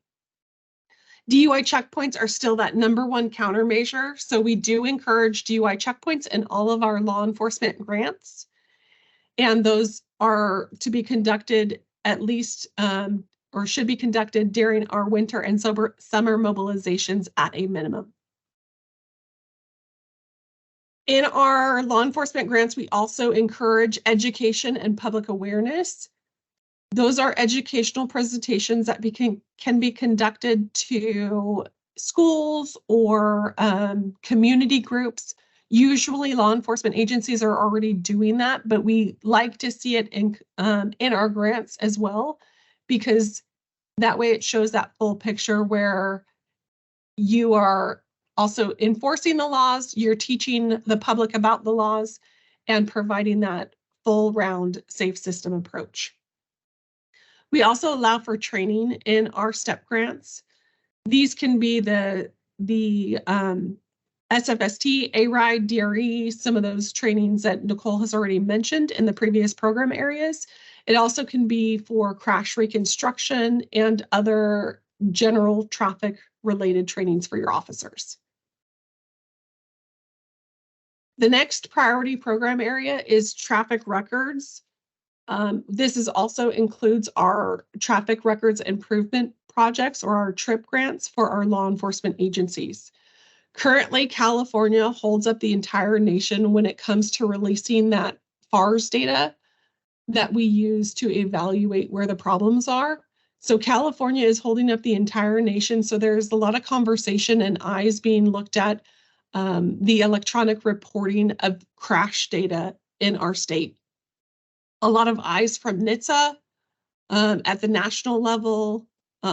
DUI checkpoints are still that #1 countermeasure, so we do encourage DUI checkpoints in all of our law enforcement grants, and those are to be conducted at least or should be conducted during our winter and summer mobilizations at a minimum. In our law enforcement grants, we also encourage education and public awareness. Those are educational presentations that can be conducted to schools or community groups. Usually law enforcement agencies are already doing that, but we like to see it in our grants as well, because that way it shows that full picture where you are also enforcing the laws, you're teaching the public about the laws, and providing that full round safe system approach. We also allow for training in our STEP grants. These can be the SFST, ARIDE, DRE, some of those trainings that Nicole has already mentioned in the previous program areas. It also can be for crash reconstruction and other general traffic related trainings for your officers. The next priority program area is traffic records. This also includes our traffic records improvement projects or our TRIP grants for our law enforcement agencies. Currently, California holds up the entire nation when it comes to releasing that FARS data that we use to evaluate where the problems are. So California is holding up the entire nation. So there's a lot of conversation and eyes being looked at the electronic reporting of crash data in our state. A lot of eyes from NHTSA at the national level,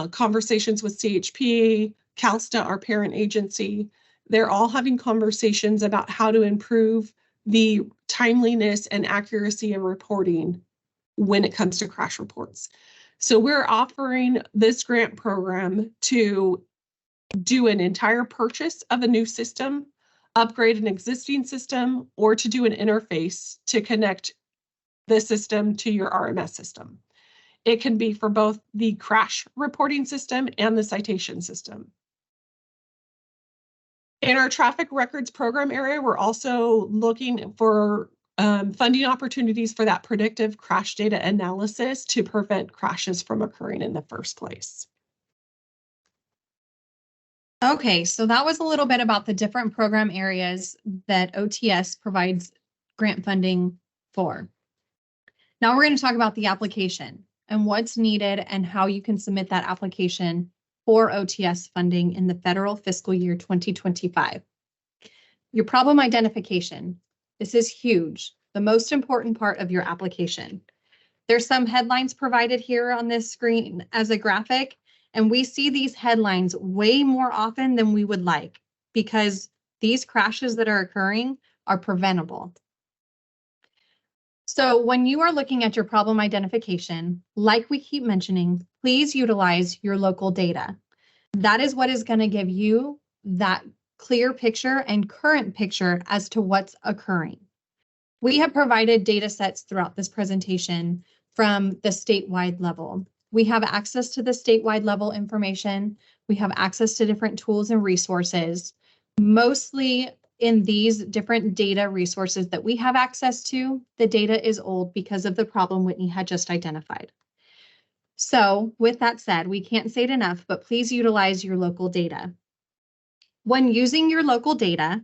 conversations with CHP, CalSTA, our parent agency. They're all having conversations about how to improve the timeliness and accuracy of reporting when it comes to crash reports. So we're offering this grant program to do an entire purchase of a new system, upgrade an existing system, or to do an interface to connect the system to your RMS system. It can be for both the crash reporting system and the citation system. In our traffic records program area, we're also looking for funding opportunities for that predictive crash data analysis to prevent crashes from occurring in the first place. Okay, so that was a little bit about the different program areas that OTS provides grant funding for. Now we're going to talk about the application and what's needed and how you can submit that application for OTS funding in the Federal Fiscal Year 2025. Your problem identification. This is huge, the most important part of your application. There's some headlines provided here on this screen as a graphic, and we see these headlines way more often than we would like because these crashes that are occurring are preventable. So when you are looking at your problem identification, like we keep mentioning, please utilize your local data. That is what is going to give you that clear picture and current picture as to what's occurring. We have provided data sets throughout this presentation from the statewide level. We have access to the statewide level information. We have access to different tools and resources. Mostly in these different data resources that we have access to, the data is old because of the problem Whitney had just identified. So with that said, we can't say it enough, but please utilize your local data. When using your local data,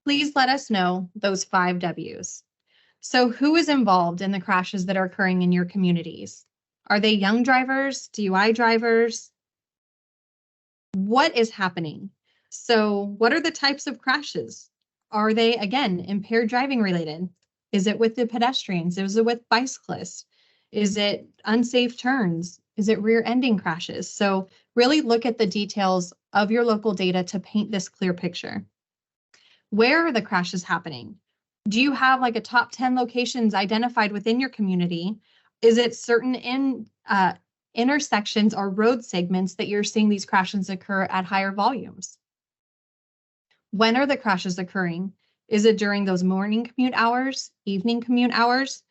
please let us know those 5 W's. So who is involved in the crashes that are occurring in your communities? Are they young drivers, DUI drivers? What is happening? So what are the types of crashes? Are they, again, impaired driving related? Is it with the pedestrians? Is it with bicyclists? Is it unsafe turns? Is it rear-ending crashes? So really look at the details of your local data to paint this clear picture. Where are the crashes happening? Do you have like a top 10 locations identified within your community? Is it certain intersections or road segments that you're seeing these crashes occur at higher volumes? When are the crashes occurring? Is it during those morning commute hours, evening commute hours,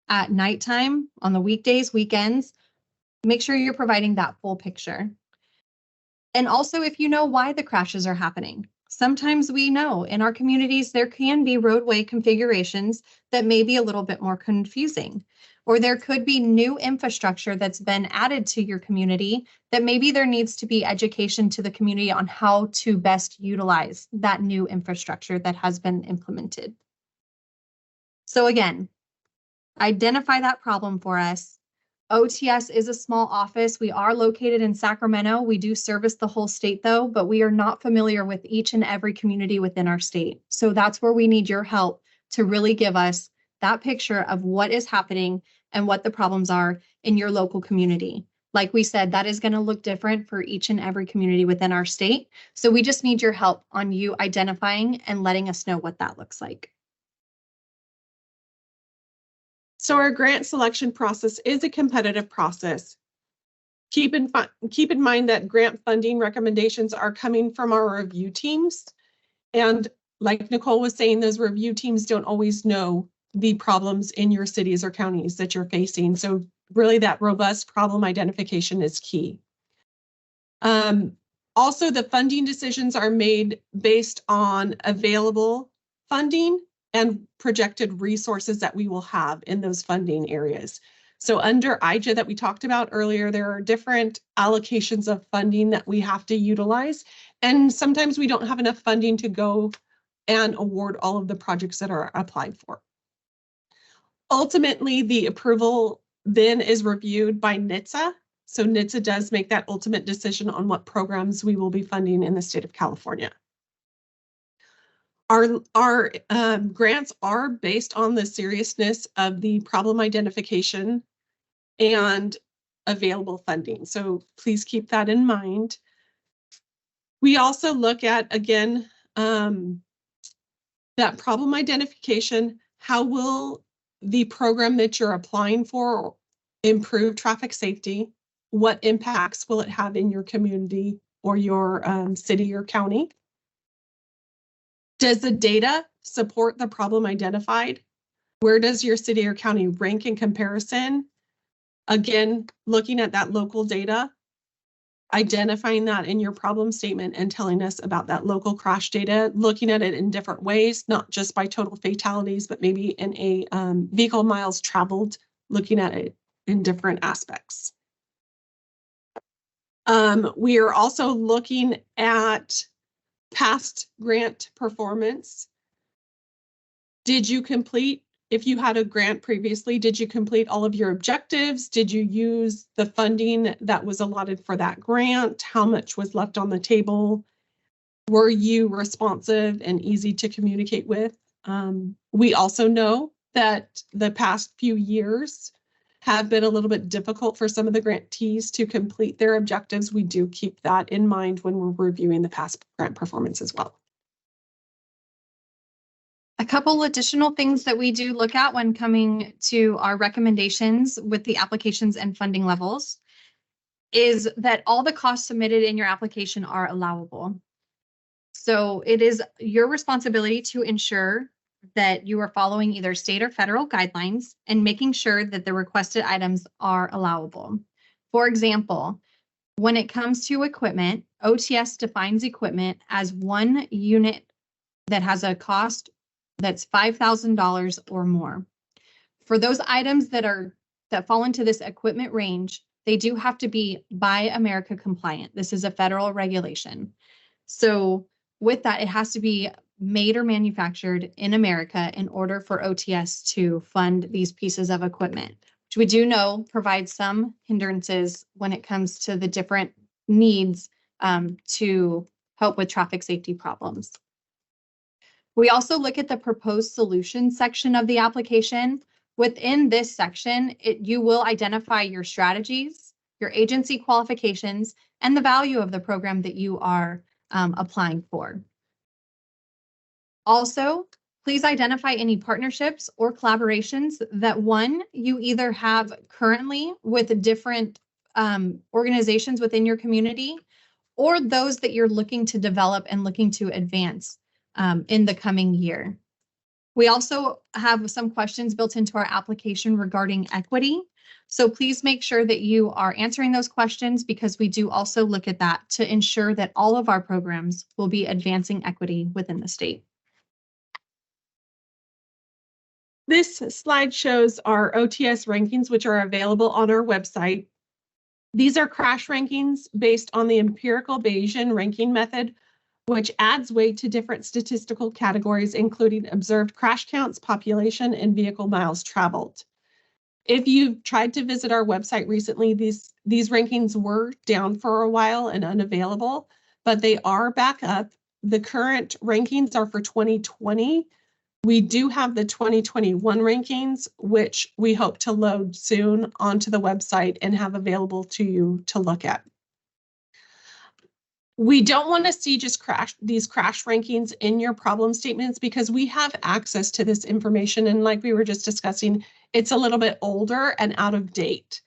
at nighttime, on the weekdays, weekends? Make sure you're providing that full picture. And also, if you know why the crashes are happening. Sometimes we know in our communities there can be roadway configurations that may be a little bit more confusing, or there could be new infrastructure that's been added to your community that maybe there needs to be education to the community on how to best utilize that new infrastructure that has been implemented. So again, identify that problem for us. OTS is a small office. We are located in Sacramento. We do service the whole state though, but we are not familiar with each and every community within our state. So that's where we need your help to really give us that picture of what is happening and what the problems are in your local community. Like we said, that is going to look different for each and every community within our state. So we just need your help on you identifying and letting us know what that looks like. So our grant selection process is a competitive process. Keep in mind that grant funding recommendations are coming from our review teams. And like Nicole was saying, those review teams don't always know the problems in your cities or counties that you're facing. So really that robust problem identification is key. Also, the funding decisions are made based on available funding and projected resources that we will have in those funding areas. So under IJA that we talked about earlier, there are different allocations of funding that we have to utilize. And sometimes we don't have enough funding to go and award all of the projects that are applied for. Ultimately, the approval then is reviewed by NHTSA. So NHTSA does make that ultimate decision on what programs we will be funding in the state of California. Our grants are based on the seriousness of the problem identification and available funding. So please keep that in mind. We also look at, again, that problem identification. How will the program that you're applying for improve traffic safety? What impacts will it have in your community or your city or county? Does the data support the problem identified? Where does your city or county rank in comparison? Again, looking at that local data, identifying that in your problem statement and telling us about that local crash data, looking at it in different ways, not just by total fatalities, but maybe in a vehicle miles traveled, looking at it in different aspects. We are also looking at past grant performance. Did you complete, if you had a grant previously, did you complete all of your objectives? Did you use the funding that was allotted for that grant? How much was left on the table? Were you responsive and easy to communicate with? We also know that the past few years have been a little bit difficult for some of the grantees to complete their objectives. We do keep that in mind when we're reviewing the past grant performance as well. A couple additional things that we do look at when coming to our recommendations with the applications and funding levels is that all the costs submitted in your application are allowable. So it is your responsibility to ensure that you are following either state or federal guidelines and making sure that the requested items are allowable. For example, when it comes to equipment, OTS defines equipment as one unit that has a cost that's $5,000 or more. For those items that fall into this equipment range, they do have to be Buy America compliant. This is a federal regulation. So with that, it has to be made or manufactured in America in order for OTS to fund these pieces of equipment, which we do know provides some hindrances when it comes to the different needs to help with traffic safety problems. We also look at the proposed solution section of the application. Within this section, you will identify your strategies, your agency qualifications, and the value of the program that you are applying for. Also, please identify any partnerships or collaborations that you either have currently with different organizations within your community, or those that you're looking to develop and looking to advance in the coming year. We also have some questions built into our application regarding equity. So please make sure that you are answering those questions, because we do also look at that to ensure that all of our programs will be advancing equity within the state. This slide shows our OTS rankings, which are available on our website. These are crash rankings based on the empirical Bayesian ranking method, which adds weight to different statistical categories, including observed crash counts, population, and vehicle miles traveled. If you've tried to visit our website recently, these rankings were down for a while and unavailable, but they are back up. The current rankings are for 2020. We do have the 2021 rankings, which we hope to load soon onto the website and have available to you to look at. We don't want to see just these crash rankings in your problem statements, because we have access to this information. And like we were just discussing, it's a little bit older and out of date.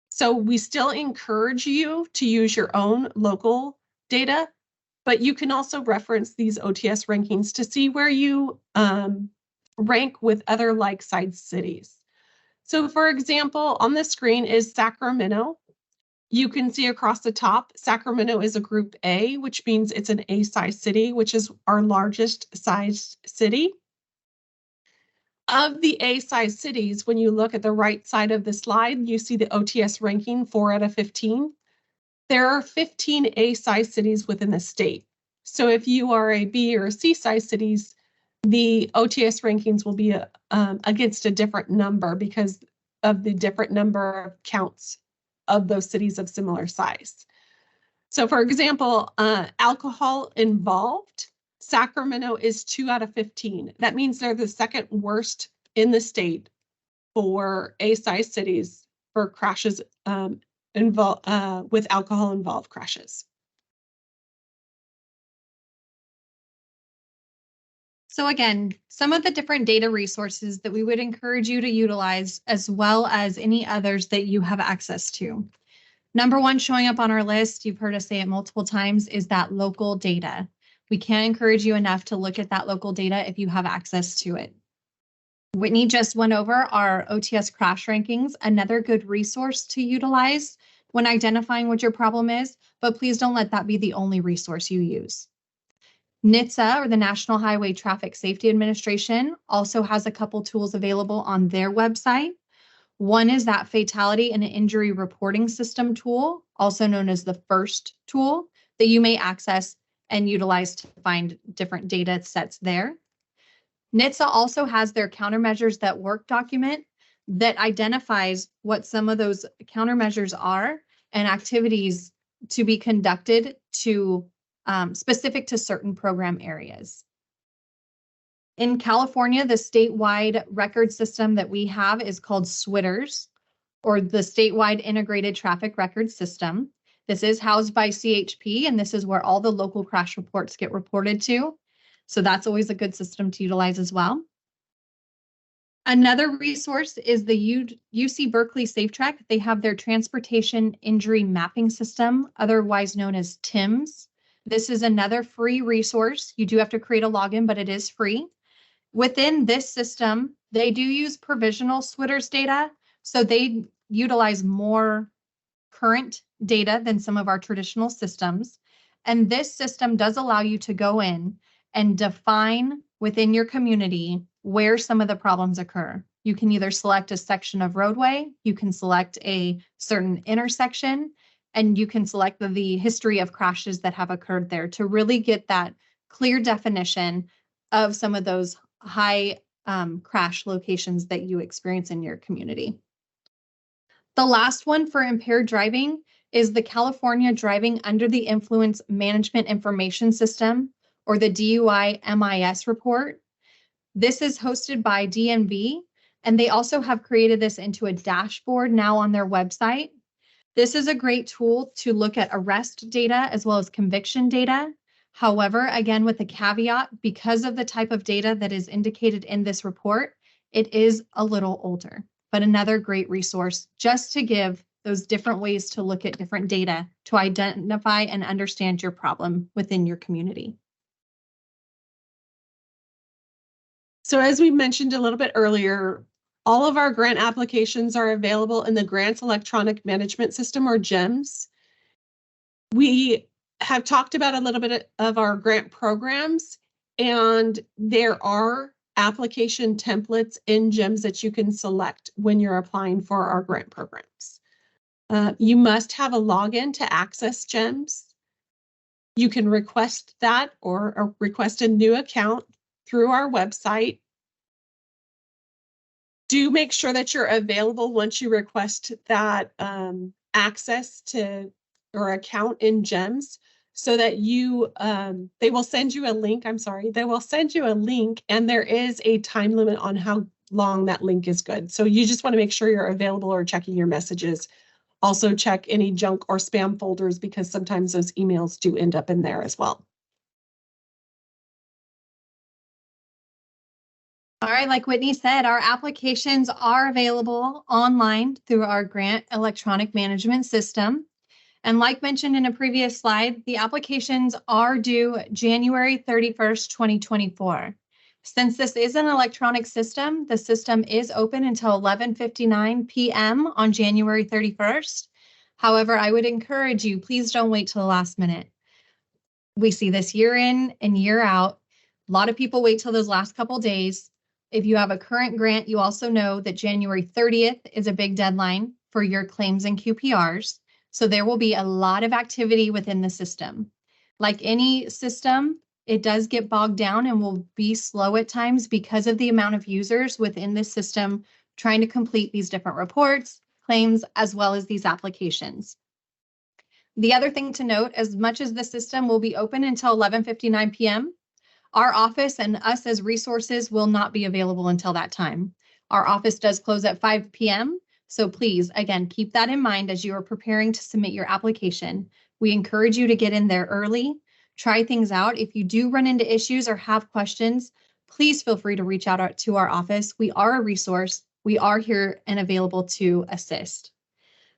So we still encourage you to use your own local data but you can also reference these OTS rankings to see where you rank with other like-sized cities. So for example, on the screen is Sacramento. You can see across the top, Sacramento is a group A, which means it's an A-size city, which is our largest sized city. Of the A-size cities, when you look at the right side of the slide, you see the OTS ranking 4 out of 15. There are 15 A-size cities within the state. So if you are a B or a C-size cities, the OTS rankings will be against a different number because of the different number of counts of those cities of similar size. So for example, alcohol involved, Sacramento is 2 out of 15. That means they're the second worst in the state for A-size cities for crashes with alcohol involved crashes. So again, some of the different data resources that we would encourage you to utilize, as well as any others that you have access to. Number one showing up on our list, you've heard us say it multiple times, is that local data. We can't encourage you enough to look at that local data if you have access to it. Whitney just went over our OTS crash rankings, another good resource to utilize when identifying what your problem is, but please don't let that be the only resource you use. NHTSA, or the National Highway Traffic Safety Administration, also has a couple tools available on their website. One is that Fatality and Injury Reporting System tool, also known as the FIRST tool, that you may access and utilize to find different data sets there. NHTSA also has their countermeasures that work document that identifies what some of those countermeasures are and activities to be conducted to specific to certain program areas. In California, the statewide record system that we have is called SWITRS, or the Statewide Integrated Traffic Record System. This is housed by CHP, and this is where all the local crash reports get reported to. So that's always a good system to utilize as well. Another resource is the UC Berkeley SafeTrack. They have their Transportation Injury Mapping System, otherwise known as TIMS. This is another free resource. You do have to create a login, but it is free. Within this system, they do use provisional SWITRS data, so they utilize more current data than some of our traditional systems. And this system does allow you to go in and define within your community where some of the problems occur. You can either select a section of roadway, you can select a certain intersection, and you can select the history of crashes that have occurred there to really get that clear definition of some of those high crash locations that you experience in your community. The last one for impaired driving is the California Driving Under the Influence Management Information System, or the DUI MIS report. This is hosted by DMV, and they also have created this into a dashboard now on their website. This is a great tool to look at arrest data as well as conviction data. However, again, with a caveat, because of the type of data that is indicated in this report, it is a little older, but another great resource just to give those different ways to look at different data to identify and understand your problem within your community. So as we mentioned a little bit earlier, all of our grant applications are available in the Grants Electronic Management System, or GEMS. We have talked about a little bit of our grant programs, and there are application templates in GEMS that you can select when you're applying for our grant programs. You must have a login to access GEMS. You can request that or request a new account through our website. Do make sure that you're available once you request that access to or account in GEMS, so that you they will send you a link. They will send you a link, and there is a time limit on how long that link is good. So you just want to make sure you're available or checking your messages. Also check any junk or spam folders, because sometimes those emails do end up in there as well. All right, like Whitney said, our applications are available online through our grant electronic management system. And like mentioned in a previous slide, the applications are due January 31st, 2024. Since this is an electronic system, the system is open until 11:59 p.m. on January 31st. However, I would encourage you, please don't wait till the last minute. We see this year in and year out. A lot of people wait till those last couple days. If you have a current grant, you also know that January 30th is a big deadline for your claims and QPRs. So there will be a lot of activity within the system. Like any system, it does get bogged down and will be slow at times because of the amount of users within the system trying to complete these different reports, claims, as well as these applications. The other thing to note, as much as the system will be open until 11:59 p.m., our office and us as resources will not be available until that time. Our office does close at 5 p.m., so please, again, keep that in mind as you are preparing to submit your application. We encourage you to get in there early, try things out. If you do run into issues or have questions, please feel free to reach out to our office. We are a resource. We are here and available to assist.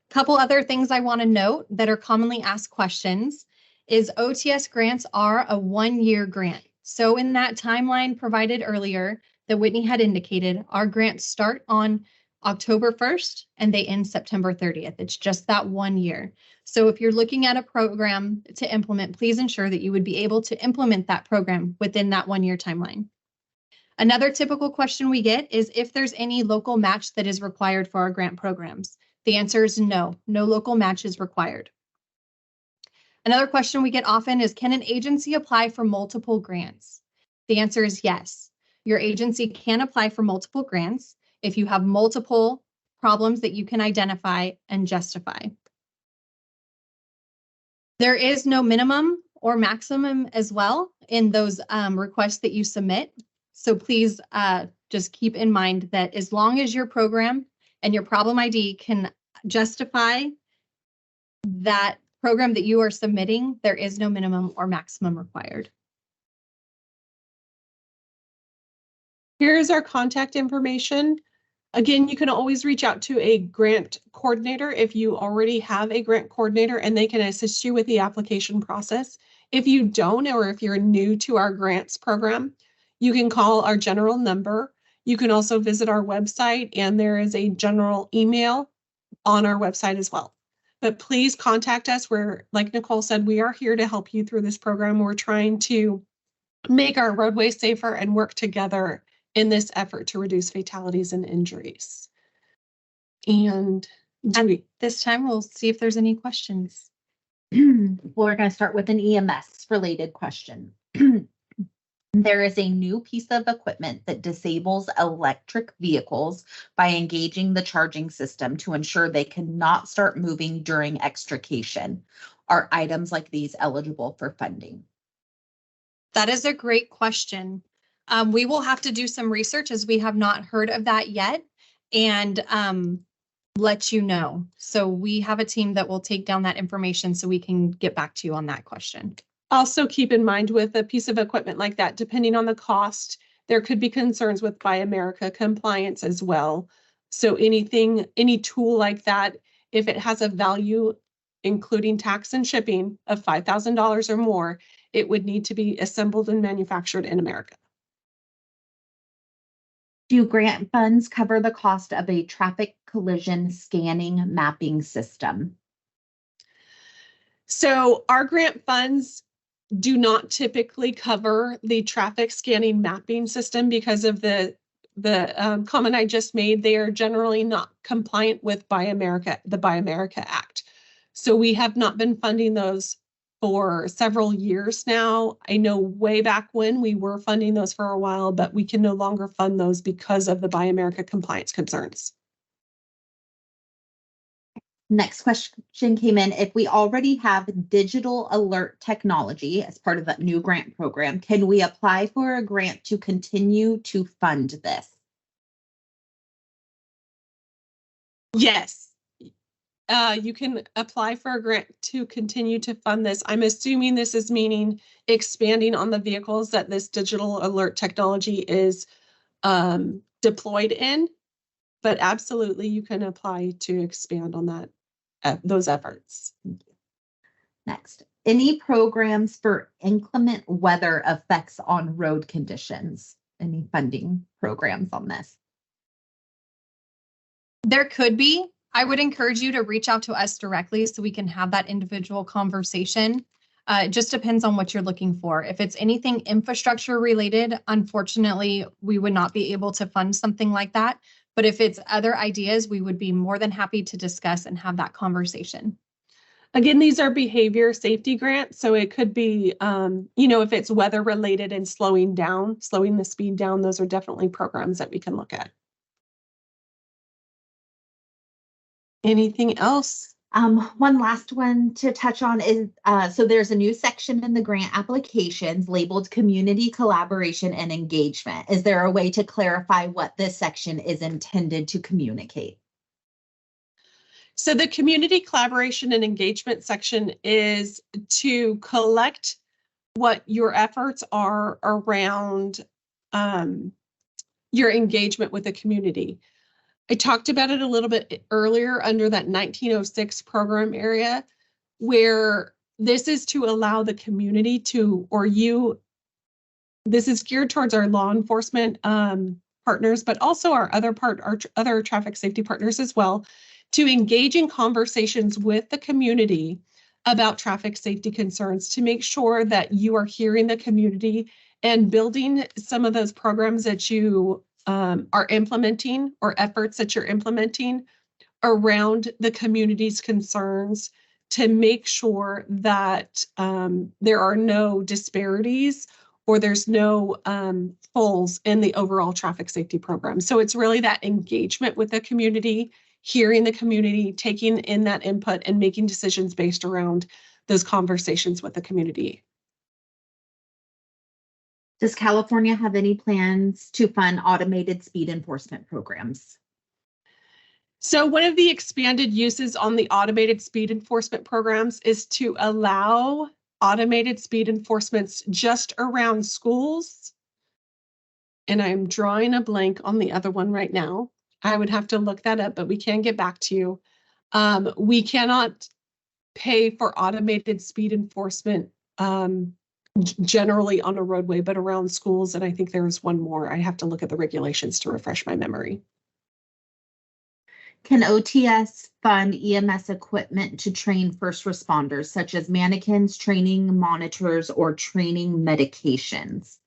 Couple other things I want to note that are commonly asked questions is OTS grants are a 1-year grant. So in that timeline provided earlier that Whitney had indicated, our grants start on October 1st and they end September 30th. It's just that 1 year. So if you're looking at a program to implement, please ensure that you would be able to implement that program within that 1-year timeline. Another typical question we get is if there's any local match that is required for our grant programs. The answer is no, no local match is required. Another question we get often is, can an agency apply for multiple grants? The answer is yes. Your agency can apply for multiple grants if you have multiple problems that you can identify and justify. There is no minimum or maximum as well in those requests that you submit. So please just keep in mind that as long as your program and your problem ID can justify that program that you are submitting, there is no minimum or maximum required. Here's our contact information. Again, you can always reach out to a grant coordinator if you already have a grant coordinator and they can assist you with the application process. If you don't, or if you're new to our grants program, you can call our general number. You can also visit our website and there is a general email on our website as well. But please contact us. Like Nicole said, we are here to help you through this program. We're trying to make our roadways safer and work together in this effort to reduce fatalities and injuries. And this time we'll see if there's any questions. We're going to start with an EMS related question. There is a new piece of equipment that disables electric vehicles by engaging the charging system to ensure they cannot start moving during extrication. Are items like these eligible for funding? That is a great question. We will have to do some research as we have not heard of that yet and let you know. So we have a team that will take down that information so we can get back to you on that question. Also keep in mind with a piece of equipment like that, depending on the cost, there could be concerns with Buy America compliance as well. So any tool like that, if it has a value, including tax and shipping of $5,000 or more, it would need to be assembled and manufactured in America. Do grant funds cover the cost of a traffic collision scanning mapping system? So our grant funds do not typically cover the traffic scanning mapping system because of the comment I just made. They are generally not compliant with the Buy America Act. So we have not been funding those for several years now. I know way back when we were funding those for a while, but we can no longer fund those because of the Buy America compliance concerns. Next question came in. If we already have digital alert technology as part of that new grant program, can we apply for a grant to continue to fund this? Yes. You can apply for a grant to continue to fund this. I'm assuming this is meaning expanding on the vehicles that this digital alert technology is deployed in, but absolutely you can apply to expand on that, those efforts. Next, any programs for inclement weather effects on road conditions? Any funding programs on this? There could be. I would encourage you to reach out to us directly so we can have that individual conversation. It just depends on what you're looking for. If it's anything infrastructure related, unfortunately, we would not be able to fund something like that. But if it's other ideas, we would be more than happy to discuss and have that conversation. Again, these are behavior safety grants, so it could be, if it's weather related and slowing the speed down, those are definitely programs that we can look at. Anything else? One last one to touch on is, so there's a new section in the grant applications labeled community collaboration and engagement. Is there a way to clarify what this section is intended to communicate? So the community collaboration and engagement section is to collect what your efforts are around your engagement with the community. I talked about it a little bit earlier under that 1906 program area, where this is to allow the community to, this is geared towards our law enforcement partners, but also our other traffic safety partners as well, to engage in conversations with the community about traffic safety concerns, to make sure that you are hearing the community and building some of those programs that you are implementing, or efforts that you're implementing around the community's concerns, to make sure that there are no disparities or there's no holes in the overall traffic safety program. So it's really that engagement with the community, hearing the community, taking in that input and making decisions based around those conversations with the community. Does California have any plans to fund automated speed enforcement programs? So one of the expanded uses on the automated speed enforcement programs is to allow automated speed enforcements just around schools. And I'm drawing a blank on the other one right now. I would have to look that up, but we can get back to you. We cannot pay for automated speed enforcement generally on a roadway, but around schools. And I think there's one more. I have to look at the regulations to refresh my memory. Can OTS fund EMS equipment to train first responders, such as mannequins, training monitors, or training medications?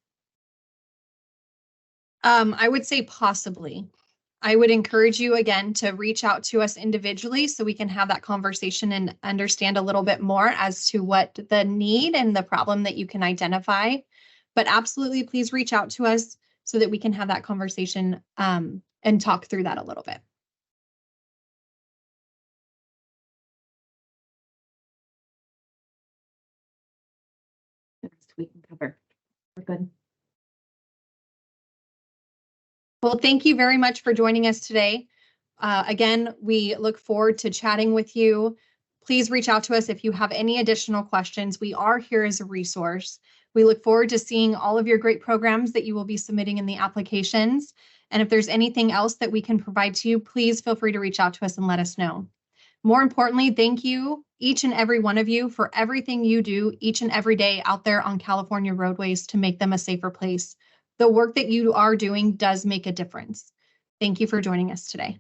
I would say possibly. I would encourage you again to reach out to us individually so we can have that conversation and understand a little bit more as to what the need and the problem that you can identify. But absolutely, please reach out to us so that we can have that conversation and talk through that a little bit. We can cover. We're good. Well, thank you very much for joining us today. Again, we look forward to chatting with you. Please reach out to us if you have any additional questions. We are here as a resource. We look forward to seeing all of your great programs that you will be submitting in the applications. And if there's anything else that we can provide to you, please feel free to reach out to us and let us know. More importantly, thank you, each and every one of you, for everything you do each and every day out there on California roadways to make them a safer place. The work that you are doing does make a difference. Thank you for joining us today.